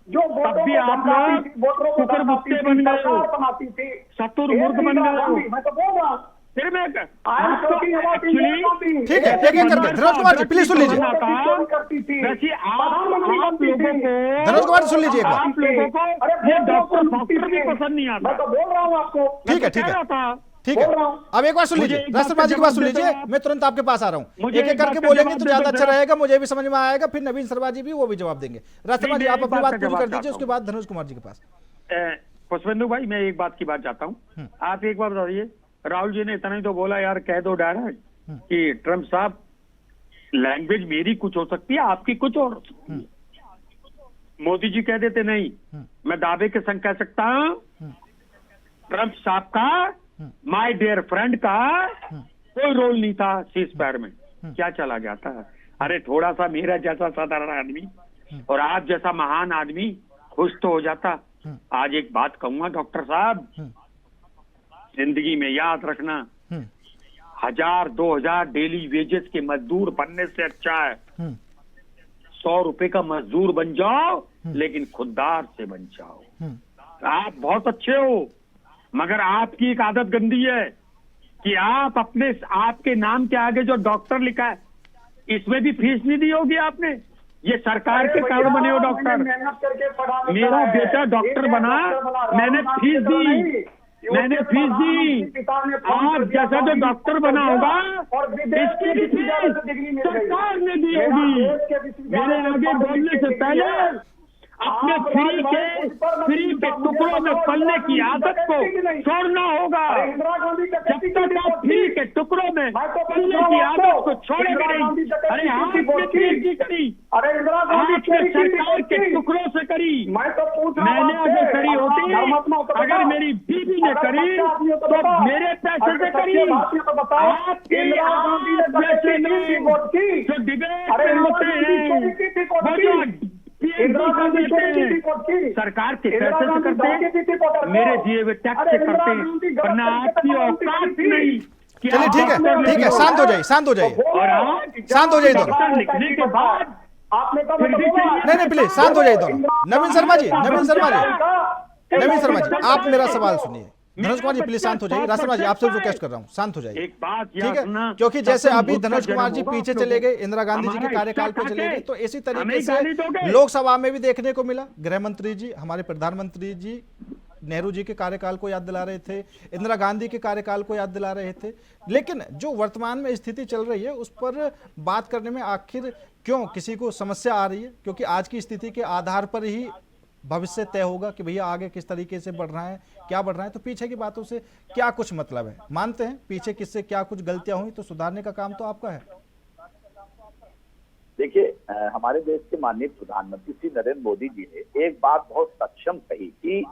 तब भी आप लोग कुकुरमुत्ते बन गए हो, शतुरमुर्ग बन गए हो। मैं तो बोल रहा हूँ। फिर मैं ठीक है, एक एक करके धनोज कुमार जी प्लीज सुन लीजिए। वैसे आप लोगों को, धनोज कुमार जी सुन लीजिए एक बार। आप लोगों को ये डॉक्टर भी पसंद नहीं आता। मैं तो बोल रहा हूँ आपको। ठीक है, ठीक है, ठीक है। अब एक बार सुन लीजिए, राष्ट्रपति जी की बात सुन लीजिए, मैं तुरंत आपके पास आ रहा हूँ। एक एक करके बोलेंगे तो ज्यादा अच्छा रहेगा, मुझे भी समझ में आएगा, फिर नवीन शर्मा जी भी वो भी जवाब देंगे। राष्ट्रपति जी आप अपनी बात पूरी कर दीजिए, उसके बाद धनोज कुमार जी के पास। पुष्पेंदु भाई, मैं एक बात की बात चाहता हूँ। आप एक बार बताइए, राहुल जी ने इतना ही तो बोला यार, कह दो डायरेक्ट कि ट्रम्प साहब लैंग्वेज मेरी कुछ हो सकती है, आपकी कुछ और। मोदी जी कह देते नहीं, मैं दावे के संग कह सकता हूं ट्रम्प साहब का, माय डियर फ्रेंड का कोई रोल नहीं था सीज फायर में। क्या चला जाता है? अरे थोड़ा सा मेरा जैसा साधारण आदमी और आप जैसा महान आदमी खुश तो हो जाता। आज एक बात कहूंगा डॉक्टर साहब, जिंदगी में याद रखना, 1000-2000 डेली वेजेस के मजदूर बनने से अच्छा है 100 रुपए का मजदूर बन जाओ, लेकिन खुददार से बन जाओ। आप बहुत अच्छे हो, मगर आपकी एक आदत गंदी है कि आप अपने आपके नाम के आगे जो डॉक्टर लिखा है, इसमें भी फीस नहीं दी होगी आपने। ये सरकार के कारण बने हो डॉक्टर। मेरा बेटा डॉक्टर बना, मैंने फीस दी, मैंने फीस दी। आप जैसा जो डॉक्टर बना होगा, इसकी भी फीस सरकार ने दी होगी। मेरे आगे बोलने से पहले अपने फ्री के टुकड़ों में पलने की आदत को छोड़ना होगा। जब तक आप फ्री के टुकड़ों में पलने की आदत को छोड़ेंगे नहीं। अरे आपने पीएचडी करी, आपने सरकार के टुकड़ों से करी, मैंने अगर करी होती, अगर मेरी बीवी ने करी तो मेरे पैसे से करी। आपके जैसे नहीं जो डिबेट में होते हैं, सरकार के पैसे से करते हैं, मेरे दिए हुए टैक्स से करते हैं, वरना आपकी औकात नहीं। चलिए ठीक है, शांत हो जाइए, शांत हो जाइए, शांत हो जाइए दोनों। लिखने के बाद आपने नहीं प्लीज शांत हो जाइए दोनों। नवीन शर्मा जी, आप मेरा सवाल सुनिए। धनोज कुमार जी प्लीज शांत हो जाइए। राष्ट्रपति जी आपसे रिक्वेस्ट कर रहा हूँ, शांत हो जाइए, एक बात ठीक है? क्योंकि जैसे अभी धनोज कुमार जी पीछे चले गए, इंदिरा गांधी जी के कार्यकाल पे चले गए, तो इसी तरीके से लोकसभा में भी देखने को मिला। गृह मंत्री जी, हमारे प्रधानमंत्री जी नेहरू जी के कार्यकाल को याद दिला रहे थे, इंदिरा गांधी के कार्यकाल को याद दिला रहे थे, लेकिन जो वर्तमान में स्थिति चल रही है उस पर बात करने में आखिर क्यों किसी को समस्या आ रही है? क्योंकि आज की स्थिति के आधार पर ही भविष्य तय होगा कि भैया आगे किस तरीके से बढ़ रहा है, क्या बढ़ रहा है। तो पीछे की बातों से क्या कुछ मतलब है? मानते हैं पीछे किससे क्या कुछ गलतियां हुई, तो सुधारने का काम तो आपका है। देखिए, हमारे देश के माननीय प्रधानमंत्री श्री नरेंद्र मोदी जी ने एक बात बहुत सक्षम कही कि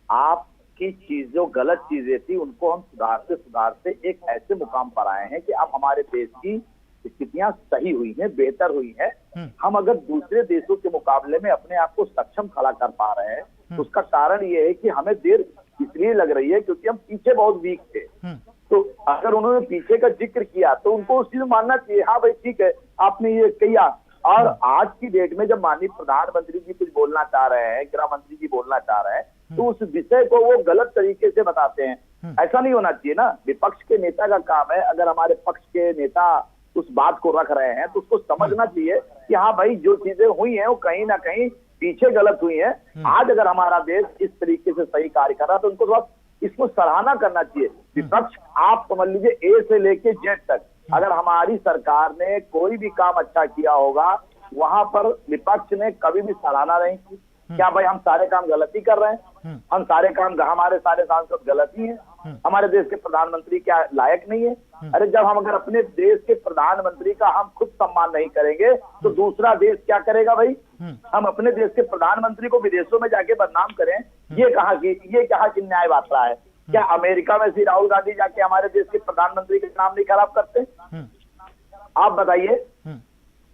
आपकी चीज जो गलत चीजें थी उनको हम सुधारते सुधारते एक ऐसे मुकाम पर आए हैं कि अब हमारे देश की स्थितियां सही हुई हैं, बेहतर हुई हैं। हम अगर दूसरे देशों के मुकाबले में अपने आप को सक्षम खड़ा कर पा रहे हैं तो उसका कारण ये है कि हमें देर इसलिए लग रही है क्योंकि हम पीछे बहुत वीक थे। तो अगर उन्होंने पीछे का जिक्र किया तो उनको उस चीज मानना चाहिए, हाँ भाई ठीक है आपने ये किया। और आज की डेट में जब माननीय प्रधानमंत्री जी कुछ बोलना चाह रहे हैं, गृह मंत्री जी बोलना चाह रहे हैं, तो उस विषय को वो गलत तरीके से बताते हैं। ऐसा नहीं होना चाहिए ना। विपक्ष के नेता का काम है, अगर हमारे पक्ष के नेता उस बात को रख रहे हैं तो उसको समझना चाहिए कि हाँ भाई जो चीजें हुई हैं वो कहीं ना कहीं पीछे गलत हुई हैं। आज अगर हमारा देश इस तरीके से सही कार्य कर रहा है तो उनको थोड़ा इसको सराहना करना चाहिए। विपक्ष आप समझ लीजिए ए से लेके जेड तक, अगर हमारी सरकार ने कोई भी काम अच्छा किया होगा वहां पर विपक्ष ने कभी भी सराहना नहीं की। क्या भाई हम सारे काम गलत ही कर रहे हैं? हम सारे काम, हमारे सारे सांसद गलत ही हैं? हमारे देश के प्रधानमंत्री क्या लायक नहीं है? अरे जब हम अगर अपने देश के प्रधानमंत्री का हम खुद सम्मान नहीं करेंगे तो दूसरा देश क्या करेगा भाई? हम अपने देश के प्रधानमंत्री को विदेशों में जाके बदनाम करें, ये कहाँ की न्याय बात रहा है? क्या अमेरिका में श्री राहुल गांधी जाके हमारे देश के प्रधानमंत्री का नाम नहीं खराब करते? आप बताइए।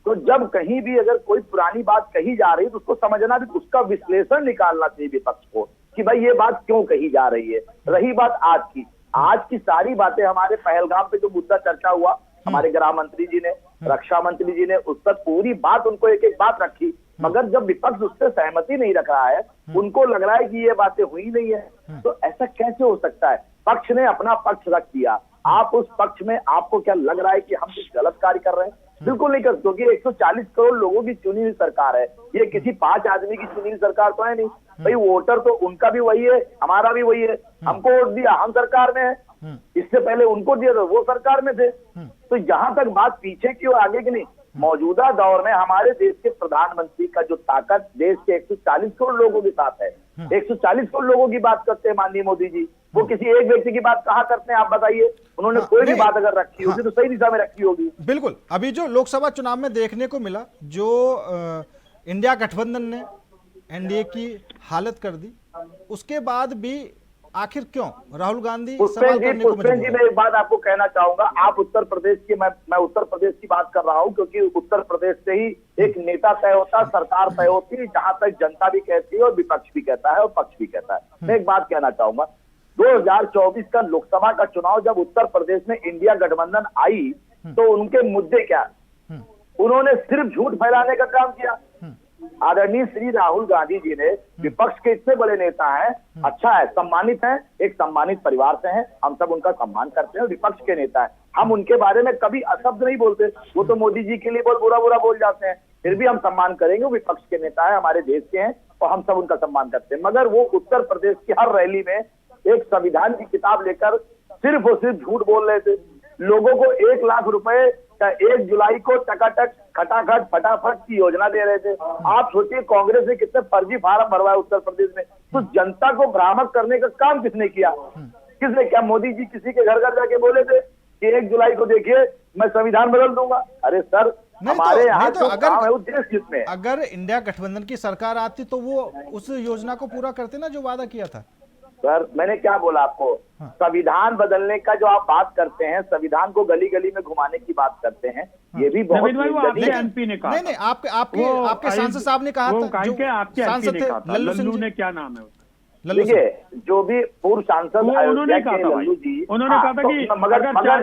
तो जब कहीं भी अगर कोई पुरानी बात कही जा रही है तो उसको समझना भी, उसका विश्लेषण निकालना चाहिए विपक्ष को कि भाई ये बात क्यों कही जा रही है। रही बात आज की सारी बातें, हमारे पहलगाम पे जो मुद्दा चर्चा हुआ, हमारे गृह मंत्री जी ने, रक्षा मंत्री जी ने उस पर पूरी बात, उनको एक एक बात रखी, मगर जब विपक्ष उससे सहमति नहीं रख रहा है, उनको लग रहा है कि ये बातें हुई नहीं है, तो ऐसा कैसे हो सकता है? पक्ष ने अपना पक्ष रख दिया, आप उस पक्ष में आपको क्या लग रहा है कि हम कुछ गलत कार्य कर रहे हैं? बिल्कुल नहीं कर, क्योंकि 140 करोड़ लोगों की चुनी हुई सरकार है, ये किसी 5 आदमी की चुनी हुई सरकार तो है नहीं भाई। वोटर तो उनका भी वही है, हमारा भी वही है। हमको वोट दिया, हम सरकार में है, इससे पहले उनको दिया तो वो सरकार में थे। तो जहां तक बात पीछे की और आगे की नहीं, मौजूदा दौर में हमारे देश के प्रधानमंत्री का जो ताकत देश के 140 करोड़ लोगों के साथ है, 140 करोड़ लोगों की बात करते हैं माननीय मोदी जी, वो किसी एक व्यक्ति की बात कहाँ करते हैं? आप बताइए। उन्होंने कोई भी बात अगर रखी होगी तो सही दिशा में रखी होगी। बिल्कुल। अभी जो लोकसभा चुनाव में देखने को मिला, जो इंडिया गठबंधन ने एनडीए की हालत कर दी, उसके बाद भी आखिर क्यों राहुल गांधी सवाल करने को मजबूर जी, मैं एक बात आपको कहना चाहूंगा। आप उत्तर प्रदेश की, मैं उत्तर प्रदेश की बात कर रहा हूं क्योंकि उत्तर प्रदेश से ही एक नेता तय होता, सरकार तय होती है, जहां तक जनता भी कहती है और विपक्ष भी कहता है और पक्ष भी कहता है। मैं एक बात कहना चाहूंगा, 2024 का लोकसभा का चुनाव जब उत्तर प्रदेश में इंडिया गठबंधन आई तो उनके मुद्दे क्या? उन्होंने सिर्फ झूठ फैलाने का काम किया। आदरणीय श्री राहुल गांधी जी ने, विपक्ष के इतने बड़े नेता हैं, अच्छा है, सम्मानित हैं, एक सम्मानित परिवार से हैं, हम सब उनका सम्मान करते हैं, विपक्ष के नेता हैं, हम उनके बारे में कभी अशब्द नहीं बोलते। वो तो मोदी जी के लिए बहुत बुरा बोल जाते हैं, फिर भी हम सम्मान करेंगे, विपक्ष के नेता है, हमारे देश के हैं और हम सब उनका सम्मान करते हैं। मगर वो उत्तर प्रदेश की हर रैली में एक संविधान की किताब लेकर सिर्फ और सिर्फ झूठ बोल रहे थे। लोगों को 1 लाख रुपए 1 जुलाई को टकाटक खटाखट फटाफट की योजना दे रहे थे। आप सोचिए कांग्रेस ने कितने फर्जी फार्म भरवाए उत्तर प्रदेश में। तो जनता को भ्रामक करने का काम किसने किया? किसने क्या? मोदी जी किसी के घर घर जाके बोले थे कि 1 जुलाई को देखिए मैं संविधान बदल दूंगा? अरे सर, हमारे यहाँ तो काम है उस देश जिसमें। अगर इंडिया गठबंधन की सरकार आती तो वो उस योजना को पूरा करते ना जो वादा किया था। सर मैंने क्या बोला आपको? संविधान बदलने का जो आप बात करते हैं, संविधान को गली गली में घुमाने की बात करते हैं, ये भी बहुत एमपी ने कहा। नहीं, आपके सांसद साहब ने कहा था, जो सांसद थे लल्लू ने, क्या नाम है उसका? देखिए, जो भी पूर्व सांसद उन्होंने कहा था लल्लू जी, उन्होंने कहा था कि मगर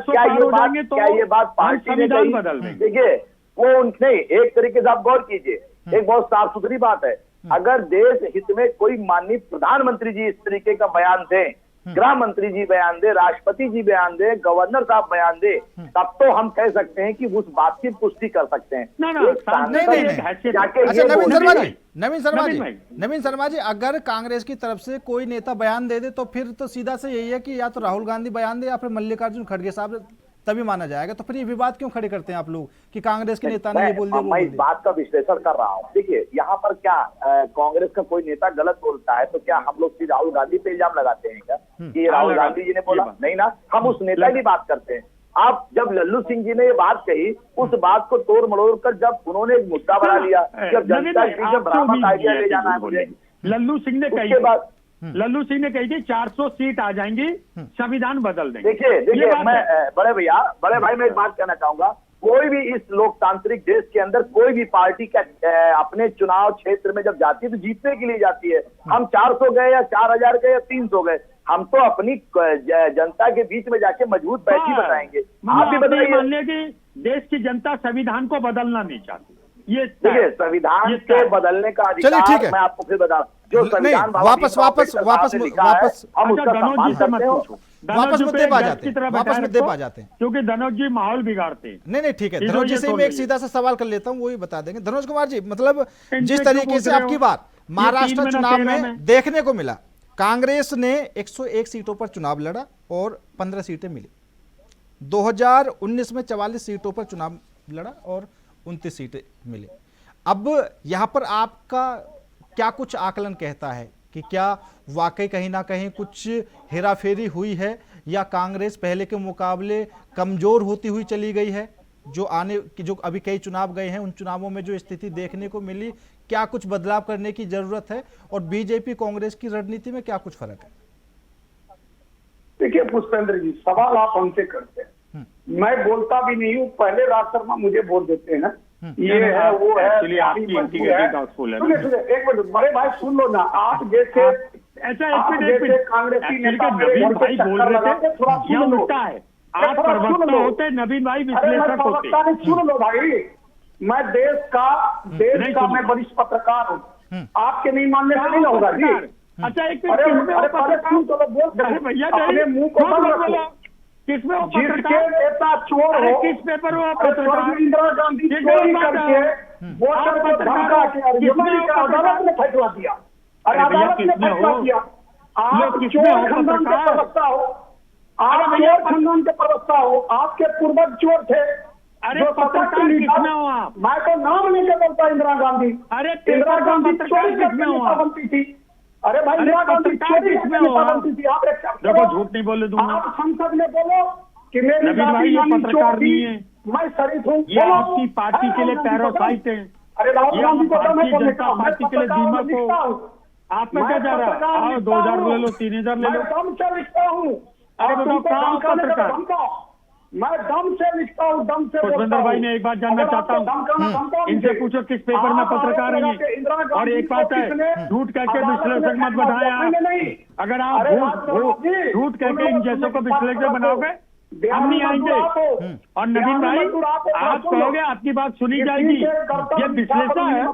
क्या ये बात पार्टी ने कही? देखिए वो नहीं, एक तरीके से आप गौर कीजिए, एक बहुत साफ सुथरी बात है। अगर देश हित में कोई माननीय प्रधानमंत्री जी इस तरीके का बयान दें, गृह मंत्री जी बयान दे, राष्ट्रपति जी बयान दे, गवर्नर साहब बयान दे, तब तो हम कह सकते हैं कि उस बात की पुष्टि कर सकते हैं। नवीन शर्मा जी, अगर कांग्रेस की तरफ से कोई नेता बयान दे दे तो फिर तो सीधा से यही है कि या तो राहुल गांधी बयान दे या फिर मल्लिकार्जुन खड़गे साहब, तभी माना जाएगा। तो फिर ये विवाद क्यों खड़े करते हैं आप लोग कि कांग्रेस के नेता ने ये बोल दिया? मैं इस बात का विश्लेषण कर रहा हूँ। देखिए, यहाँ पर क्या कांग्रेस का कोई नेता गलत बोलता है तो क्या हम लोग राहुल गांधी पे इल्जाम लगाते हैं क्या कि राहुल गांधी जी ने बोला? नहीं ना, हम उस नेता की बात करते हैं। आप जब लल्लू सिंह जी ने ये बात कही, उस बात को तोड़ मरोड़ कर जब उन्होंने एक मुद्दा बना लिया, जब जनता के भ्रामक आइडिया ले जाना है मुझे, लल्लू सिंह ने कही, लल्लू सिंह ने कही थी 400 सीट आ जाएंगी, संविधान बदल देंगे। देखिए मैं बड़े भाई मैं एक बात कहना चाहूंगा, कोई भी इस लोकतांत्रिक देश के अंदर कोई भी पार्टी का अपने चुनाव क्षेत्र में जब जाती है तो जीतने के लिए जाती है। हम 400 गए या 4000 गए या 300 गए, हम तो अपनी जनता के बीच में जाके मजबूत बैठी बताएंगे। आप भी बताइए कि देश की जनता संविधान को बदलना नहीं चाहती। ये देखिए, संविधान के बदलने का चलिए, ठीक है। अधिकार मैं आपको फिर बता, जो संविधान वापस मुद्दे पे आ जाते हैं, क्योंकि धनोज जी माहौल बिगाड़ते हैं। नहीं ठीक है धनोज जी से मैं एक सीधा सा सवाल कर लेता हूँ, वही बता देंगे। धनोज कुमार जी, मतलब जिस तरीके से आपकी बात महाराष्ट्र चुनाव में देखने को मिला, कांग्रेस ने 101 सीटों पर चुनाव लड़ा और 15 सीटें मिली। 2019 में 44 सीटों पर चुनाव लड़ा और 29 सीटें मिली। अब यहां पर आपका क्या कुछ आकलन कहता है कि क्या वाकई कहीं ना कहीं कुछ हेराफेरी हुई है या कांग्रेस पहले के मुकाबले कमजोर होती हुई चली गई है? जो अभी कई चुनाव गए हैं, उन चुनावों में जो स्थिति देखने को मिली, क्या कुछ बदलाव करने की जरूरत है? और बीजेपी कांग्रेस की रणनीति में क्या कुछ फर्क है? देखिए पुष्पेंद्र जी, सवाल आप हमसे करते हैं, मैं बोलता भी नहीं हूँ। पहले राज शर्मा मुझे बोल देते हैं, ये है वो है, एक मिनट बड़े भाई सुन लो ना। आप जैसे कांग्रेसी नेता नवीन भाई बोल रहे थे, थोड़ा उल्टा है। आप प्रवक्ता होते, नवीन भाई विश्लेषक होते। सुन लो भाई, मैं देश का मैं वरिष्ठ पत्रकार हूँ, आपके नहीं मानने से नहीं होगा जी। अच्छा, एक भैया मुंह को किसमें जिसके नेता चोर हो, किस पेपर हो पत्रकार? इंदिरा गांधी चोरी करके वोटर को धमका के अदालत में फैसला दिया। अरे अदालत ने फैसला दिया। आप चोर खानदान के प्रवक्ता हो, आप चोर खानदान के प्रवक्ता हो, आपके पूर्वज चोर थे। अरे पत्रकार किसमें हो आप? मैं तो नाम नहीं बोलता इंदिरा गांधी। अरे इंदिरा गांधी चोरी करके बनती थी। अरे भाई, इंदिरा गांधी चोरी करके थी। आप देखो, झूठ नहीं बोले दूंगा। आप संसद में बोलो कि मेरी भाई ये पत्रकार नहीं है, मैं शरीफ हूँ। ये आपकी पार्टी के लिए पैरासाइट है। अरे राहुल गांधी को जनता पार्टी के लिए दीमक हो। आप में क्या जा रहा है? आओ 2000 ले लो, 3000 ले लो। दम से लिखता हूँ। अरे बताओ, कहाँ पत्रकार? मैं दम से लिखता हूँ, दम से। पुष्पेंद्र भाई, मैं एक बात जानना चाहता हूँ, इनसे पूछो किस पेपर में पत्रकार है। और एक बात है, झूठ कह के विश्लेषक मत बनाए आप। अगर आप झूठ कह के इन जैसों को विश्लेषक बनाओगे, हम नहीं आएंगे। और नवीन भाई, आप कहोगे, आपकी बात सुनी जाएगी। ये विश्लेषण है,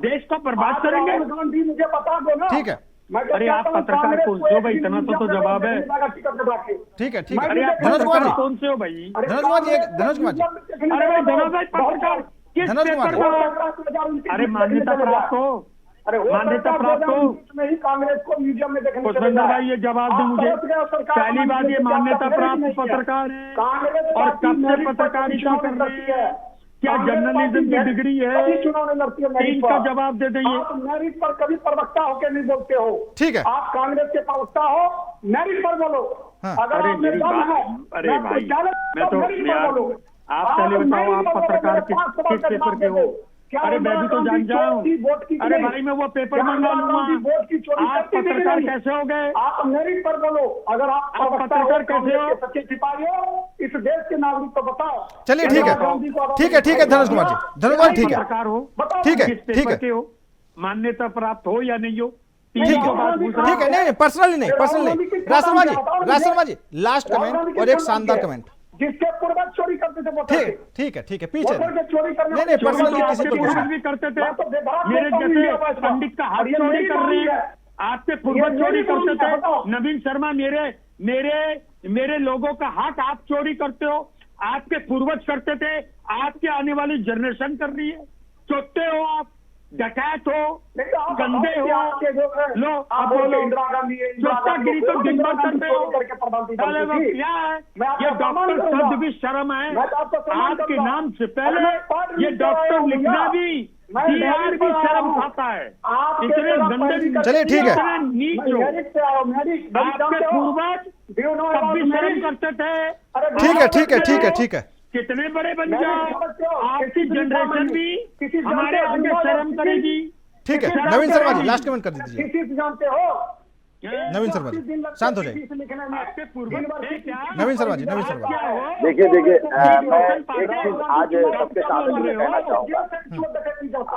देश को बर्बाद करेंगे। मुझे बता दो ना। ठीक है, अरे आप पत्रकार कौन से हो भाई? इतना तो जवाब है। ठीक है, ठीक है। अरे आप पत्रकार कौन से हो भाई? धनोज कुमार जी, अरे भाई धनोज भाई, पत्रकार किस पेपर में? अरे मान्यता प्राप्त हो, मान्यता प्राप्त हो। कांग्रेस को म्यूजियम में देखने पुष्पेंद्र भाई, ये जवाब दे मुझे। पहली बात, ये मान्यता प्राप्त पत्रकार है और कब से पत्रकारिता कर रही है? क्या जर्नलिज्म की डिग्री है? चुनाव लड़ती है, इनका जवाब दे देंगे। आप मेरिट पर कभी प्रवक्ता होकर नहीं बोलते हो। ठीक है, आप कांग्रेस के प्रवक्ता हो, मेरिट पर बोलो। अगर अरे मेरी बात, अरे भाई मैं तो यार, आप पहले बताओ, आप पत्रकार किस पेपर के हो? अरे मैं भी तो जान जाऊँ। अरे भाई, मैं वो पेपर मंगा लूंगा। आप पत्रकार कैसे हो गए? आप मेरिट पर बोलो। अगर आप पत्रकार कैसे हो? सच्चे सिपाही हो, इस देश के नागरिक को बताओ। चलिए, ठीक है, ठीक है, ठीक है धनुष कुमार जी, धनुष कुमार, ठीक है, पत्रकार हो, ठीक है, ठीक है, मान्यता प्राप्त हो या नहीं हो, ठीक है, नहीं पर्सनली नहीं, पर्सनली नहीं। राज जी, लास्ट कमेंट और एक शानदार कमेंट। जिसके पूर्वज चोरी करते थे, ठीक है, ठीक है, पीछे चोरी करने नहीं पर्सनली किसी को भी करते थे। मेरे जैसे पंडित का हाथ चोरी कर रही है, आपके पूर्वज चोरी करते थे। नवीन शर्मा, मेरे लोगों का हाथ आप चोरी करते हो, आपके पूर्वज करते थे, आपके आने वाली जनरेशन कर रही है। चोटे हो आप, डकैत हो, गंदे हो। लो आप बोलो, चोटागिरी तो दिन भर करते हो। पहले वो क्या है, ये डॉक्टर शब्द भी शर्म है। आपके नाम से पहले ये डॉक्टर लिखना भी, बिहार भी शर्म खाता है। इतने गंदे, चलिए ठीक है, नीच हो। आपके पूर्वज तब भी शर्म करते थे। ठीक है, ठीक है, ठीक है, ठीक है, कितने बड़े बन जाओ, आपकी जनरेशन भी हमारे आगे शर्म करेगी। ठीक है, नवीन शर्मा जी लास्ट कमेंट कर दीजिए। जानते हो नवीन शर्मा जी, शांत हो जाइए। नवीन शर्मा जी, नवीन शर्मा जी। देखिए मैं एक चीज आज सबके सामने मैं कहना चाहूंगा।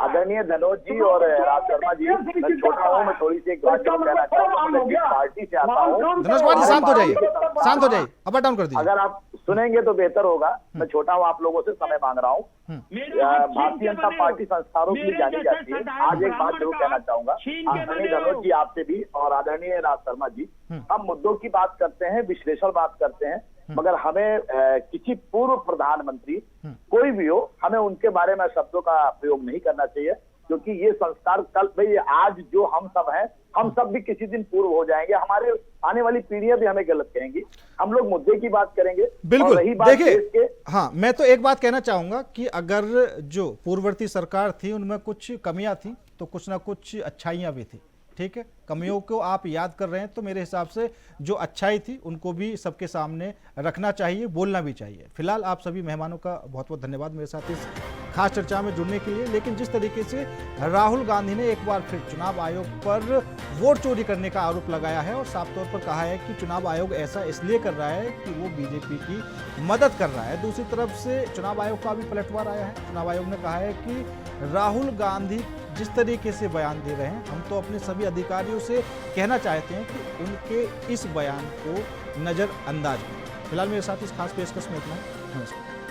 आदरणीय धनोज जी और राज शर्मा जी, मैं छोटा हूँ, मैं थोड़ी सी एक बात कहना चाहूंगा। मैं जिस पार्टी से आता हूँ, धनोज कुमार जी शांत हो जाइए, शांत हो जाइए, अप डाउन कर दीजिए। अगर आप सुनेंगे तो बेहतर होगा। मैं छोटा हूँ, आप लोगों से समय मांग रहा हूँ। भारतीय जनता पार्टी संस्कारों के लिए जानी जाती है। आज एक बात जरूर कहना चाहूंगा, आदरणीय धनोज जी आपसे भी और आदरणीय राज शर्मा जी, हम मुद्दों की बात करते हैं, विश्लेषण बात करते हैं, मगर हमें किसी पूर्व प्रधानमंत्री कोई भी हो, हमें उनके बारे में शब्दों का प्रयोग नहीं करना चाहिए, क्योंकि ये संस्कार कल भाई आज जो हम सब हैं, हम सब भी किसी दिन पूर्व हो जाएंगे। हमारे आने वाली पीढ़ियां भी हमें गलत कहेंगी। हम लोग मुद्दे की बात करेंगे। बिल्कुल, रही बात देखिए, हाँ, मैं तो एक बात कहना चाहूंगा कि अगर जो पूर्ववर्ती सरकार थी उनमें कुछ कमियां थी तो कुछ ना कुछ अच्छाइयां भी थी। ठीक है, कमियों को आप याद कर रहे हैं तो मेरे हिसाब से जो अच्छाई थी उनको भी सबके सामने रखना चाहिए, बोलना भी चाहिए। फिलहाल आप सभी मेहमानों का बहुत बहुत धन्यवाद मेरे साथ इस खास चर्चा में जुड़ने के लिए। लेकिन जिस तरीके से राहुल गांधी ने एक बार फिर चुनाव आयोग पर वोट चोरी करने का आरोप लगाया है और साफ तौर पर कहा है कि चुनाव आयोग ऐसा इसलिए कर रहा है कि वो बीजेपी की मदद कर रहा है, दूसरी तरफ से चुनाव आयोग का भी पलटवार आया है। चुनाव आयोग ने कहा है कि राहुल गांधी जिस तरीके से बयान दे रहे हैं, हम तो अपने सभी अधिकारियों से कहना चाहते हैं कि उनके इस बयान को नज़रअंदाज करें। फिलहाल मेरे साथ इस खास पेशकश में इतना ही। नमस्कार।